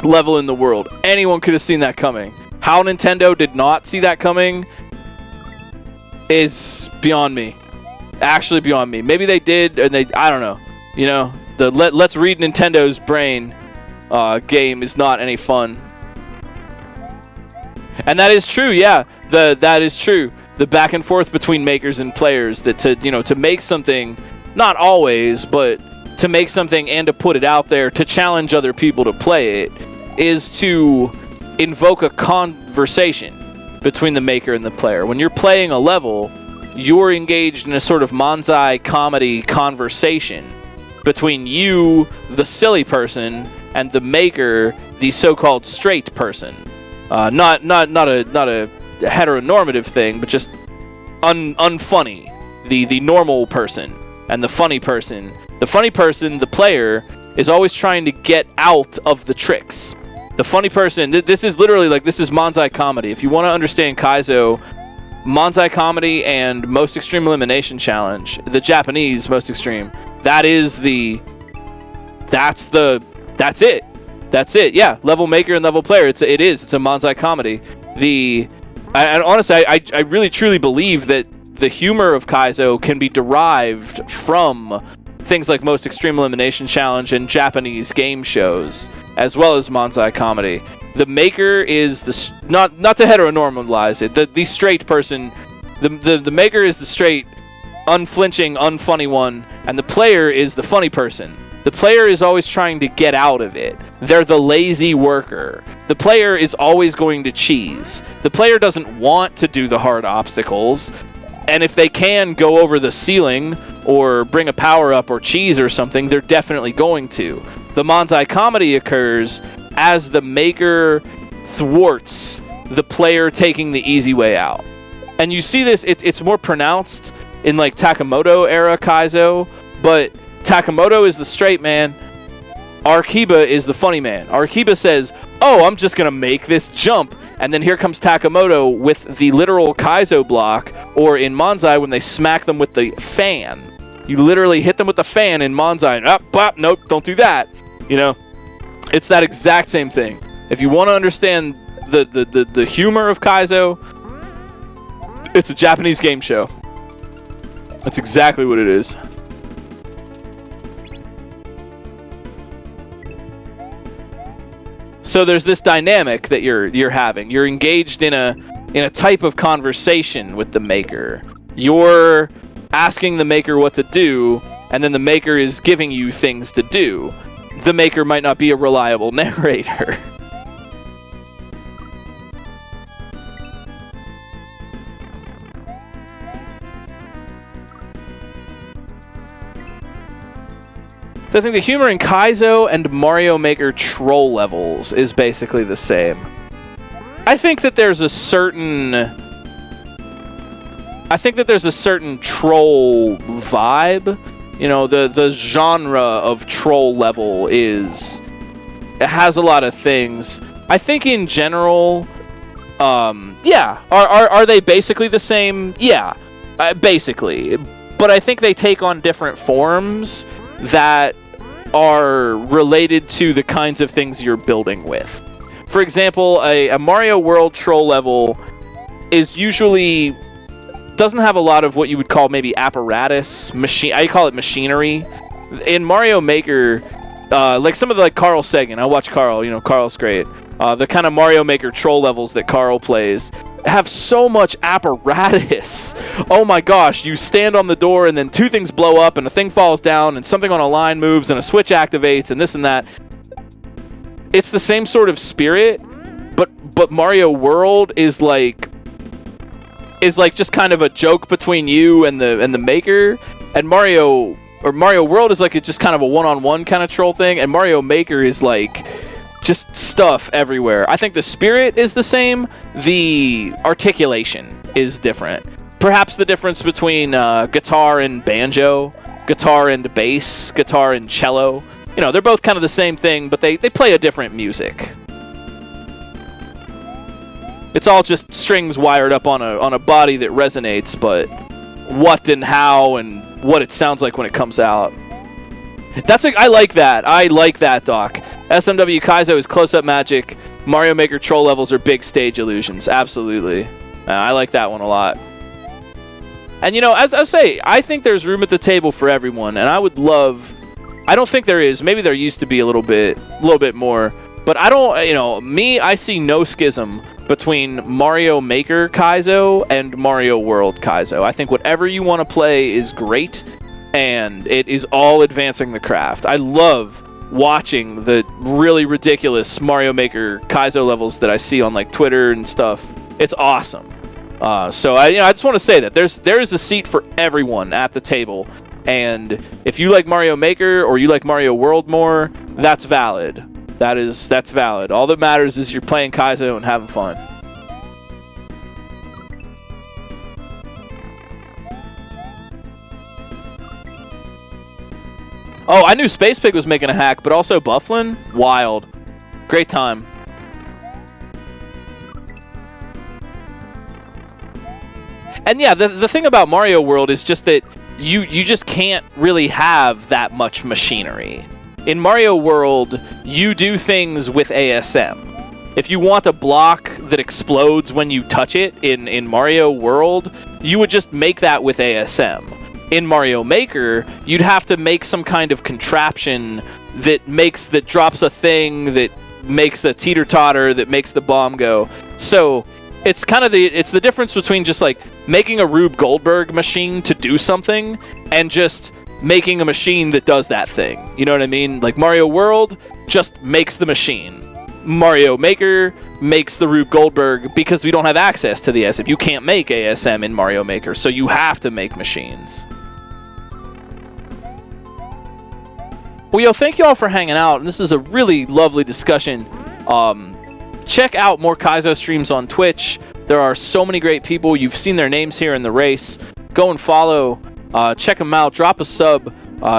level in the world. Anyone could have seen that coming. How Nintendo did not see that coming is beyond me. Actually beyond me. Maybe they did, and I don't know. You know, the let's read Nintendo's brain game is not any fun. And that is true, yeah. That is true. The back and forth between makers and players, that to make something, not always, but to make something and to put it out there to challenge other people to play it, is to invoke a conversation between the maker and the player. When you're playing a level, you're engaged in a sort of manzai comedy conversation between you, the silly person, and the maker, the so-called straight person. Not a heteronormative thing, but just unfunny. The normal person and the funny person. The funny person, the player, is always trying to get out of the tricks. The funny person, this is literally like, this is manzai comedy. If you want to understand Kaizo, manzai comedy and Most Extreme Elimination Challenge, the Japanese Most Extreme, that's it. Yeah, level maker and level player. It's a manzai comedy. And honestly, I really truly believe that the humor of Kaizo can be derived from things like Most Extreme Elimination Challenge and Japanese game shows, as well as manzai comedy. The maker is not to heteronormalize it. The straight person, the maker is the straight, unflinching, unfunny one, and the player is the funny person. The player is always trying to get out of it. They're the lazy worker. The player is always going to cheese. The player doesn't want to do the hard obstacles, and if they can go over the ceiling or bring a power-up or cheese or something, they're definitely going to. The manzai comedy occurs as the maker thwarts the player taking the easy way out. And you see this, it's more pronounced in like Takamoto era Kaizo, but Takamoto is the straight man. Arkiba is the funny man. Arkiba says, oh, I'm just going to make this jump. And then here comes Takamoto with the literal Kaizo block, or in Manzai when they smack them with the fan. You literally hit them with the fan in Manzai, and nope, don't do that. You know, it's that exact same thing. If you want to understand the humor of Kaizo, it's a Japanese game show. That's exactly what it is. So there's this dynamic that you're having. You're engaged in a type of conversation with the maker. You're asking the maker what to do, and then the maker is giving you things to do. The maker might not be a reliable narrator. So I think the humor in Kaizo and Mario Maker troll levels is basically the same. I think that there's a certain troll vibe. You know, the genre of troll level it has a lot of things. I think in general, yeah. Are they basically the same? Yeah, basically. But I think they take on different forms that are related to the kinds of things you're building with. For example, a Mario World troll level is usually doesn't have a lot of what you would call maybe apparatus, I call it machinery. In Mario Maker, like some of the Carl Sagan, I watch Carl, you know, Carl's great. The kind of Mario Maker troll levels that Carl plays have so much apparatus. Oh my gosh, you stand on the door and then two things blow up and a thing falls down and something on a line moves and a switch activates and this and that. It's the same sort of spirit, but Mario World is like just kind of a joke between you and the maker, and Mario World is like just kind of a one-on-one kind of troll thing, and Mario Maker is like just stuff everywhere. I think the spirit is the same. The articulation is different. Perhaps the difference between guitar and banjo, guitar and bass, guitar and cello. You know, they're both kind of the same thing, but they play a different music. It's all just strings wired up on a body that resonates, but what and how and what it sounds like when it comes out. I like that. I like that, Doc. SMW Kaizo is close-up magic. Mario Maker troll levels are big stage illusions. Absolutely. I like that one a lot. And, you know, as I say, I think there's room at the table for everyone, and I would love... I don't think there is. Maybe there used to be a little bit more. But I don't, you know, I see no schism between Mario Maker Kaizo and Mario World Kaizo. I think whatever you want to play is great, and it is all advancing the craft. I love watching the really ridiculous Mario Maker Kaizo levels that I see on like Twitter and stuff. It's awesome. So I just want to say that there is a seat for everyone at the table, and if you like Mario Maker or you like Mario World more, that's valid. That's valid. All that matters is you're playing Kaizo and having fun. Oh, I knew Space Pig was making a hack, but also Bufflin? Wild. Great time. And yeah, the thing about Mario World is just that you just can't really have that much machinery. In Mario World, you do things with ASM. If you want a block that explodes when you touch it in Mario World, you would just make that with ASM. In Mario Maker, you'd have to make some kind of contraption that drops a thing, that makes a teeter-totter, that makes the bomb go. So it's kind of the difference between just like making a Rube Goldberg machine to do something and just making a machine that does that thing. You know what I mean? Like Mario World just makes the machine. Mario Maker makes the Rube Goldberg because we don't have access to the ASM. You can't make ASM in Mario Maker, so you have to make machines. Well, yo, thank you all for hanging out, and this is a really lovely discussion. Check out more Kaizo streams on Twitch. There are so many great people. You've seen their names here in the race. Go and follow. Check them out. Drop a sub.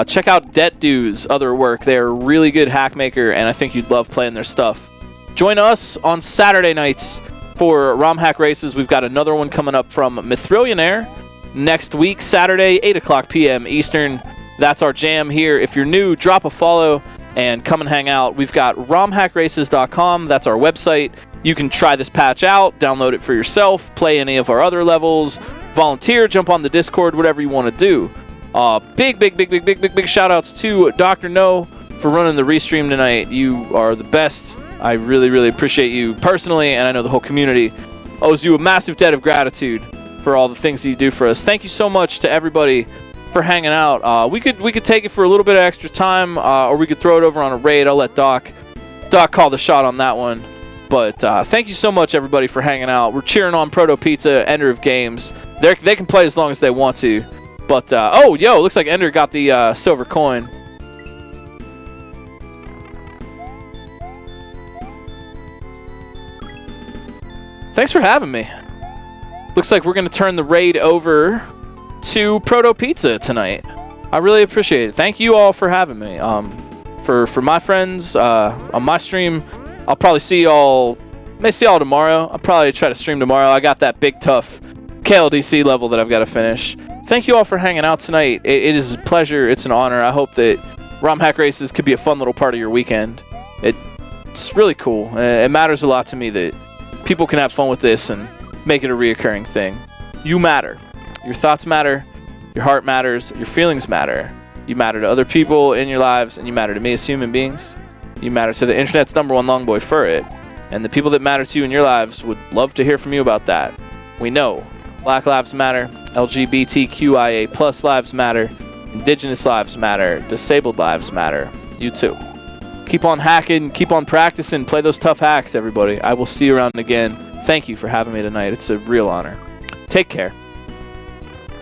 Check out detdu's other work. They're a really good hack maker, and I think you'd love playing their stuff. Join us on Saturday nights for Romhack races. We've got another one coming up from Mithrillionaire next week, Saturday, 8 o'clock p.m. Eastern. That's our jam here. If you're new, drop a follow and come and hang out. We've got romhackraces.com. That's our website. You can try this patch out, download it for yourself, play any of our other levels, volunteer, jump on the Discord, whatever you want to do. Big shout outs to Dr. No for running the restream tonight. You are the best. I really, really appreciate you personally, and I know the whole community owes you a massive debt of gratitude for all the things that you do for us. Thank you so much to everybody for hanging out. We could take it for a little bit of extra time, or we could throw it over on a raid. I'll let Doc call the shot on that one. But thank you so much, everybody, for hanging out. We're cheering on Proto Pizza, Ender of Games. They can play as long as they want to. But, oh, yo, looks like Ender got the silver coin. Thanks for having me. Looks like we're going to turn the raid over to Proto Pizza tonight. I really appreciate it. Thank you all for having me. For my friends on my stream, I'll probably see y'all. May see y'all tomorrow. I'll probably try to stream tomorrow. I got that big tough KLDC level that I've got to finish. Thank you all for hanging out tonight. It is a pleasure. It's an honor. I hope that Romhack races could be a fun little part of your weekend. It's really cool. It matters a lot to me that people can have fun with this and make it a reoccurring thing. You matter. Your thoughts matter. Your heart matters. Your feelings matter. You matter to other people in your lives, and you matter to me as human beings. You matter to the internet's #1 longboy furret. And the people that matter to you in your lives would love to hear from you about that. We know Black lives matter. LGBTQIA+ lives matter. Indigenous lives matter. Disabled lives matter. You too. Keep on hacking. Keep on practicing. Play those tough hacks, everybody. I will see you around again. Thank you for having me tonight. It's a real honor. Take care.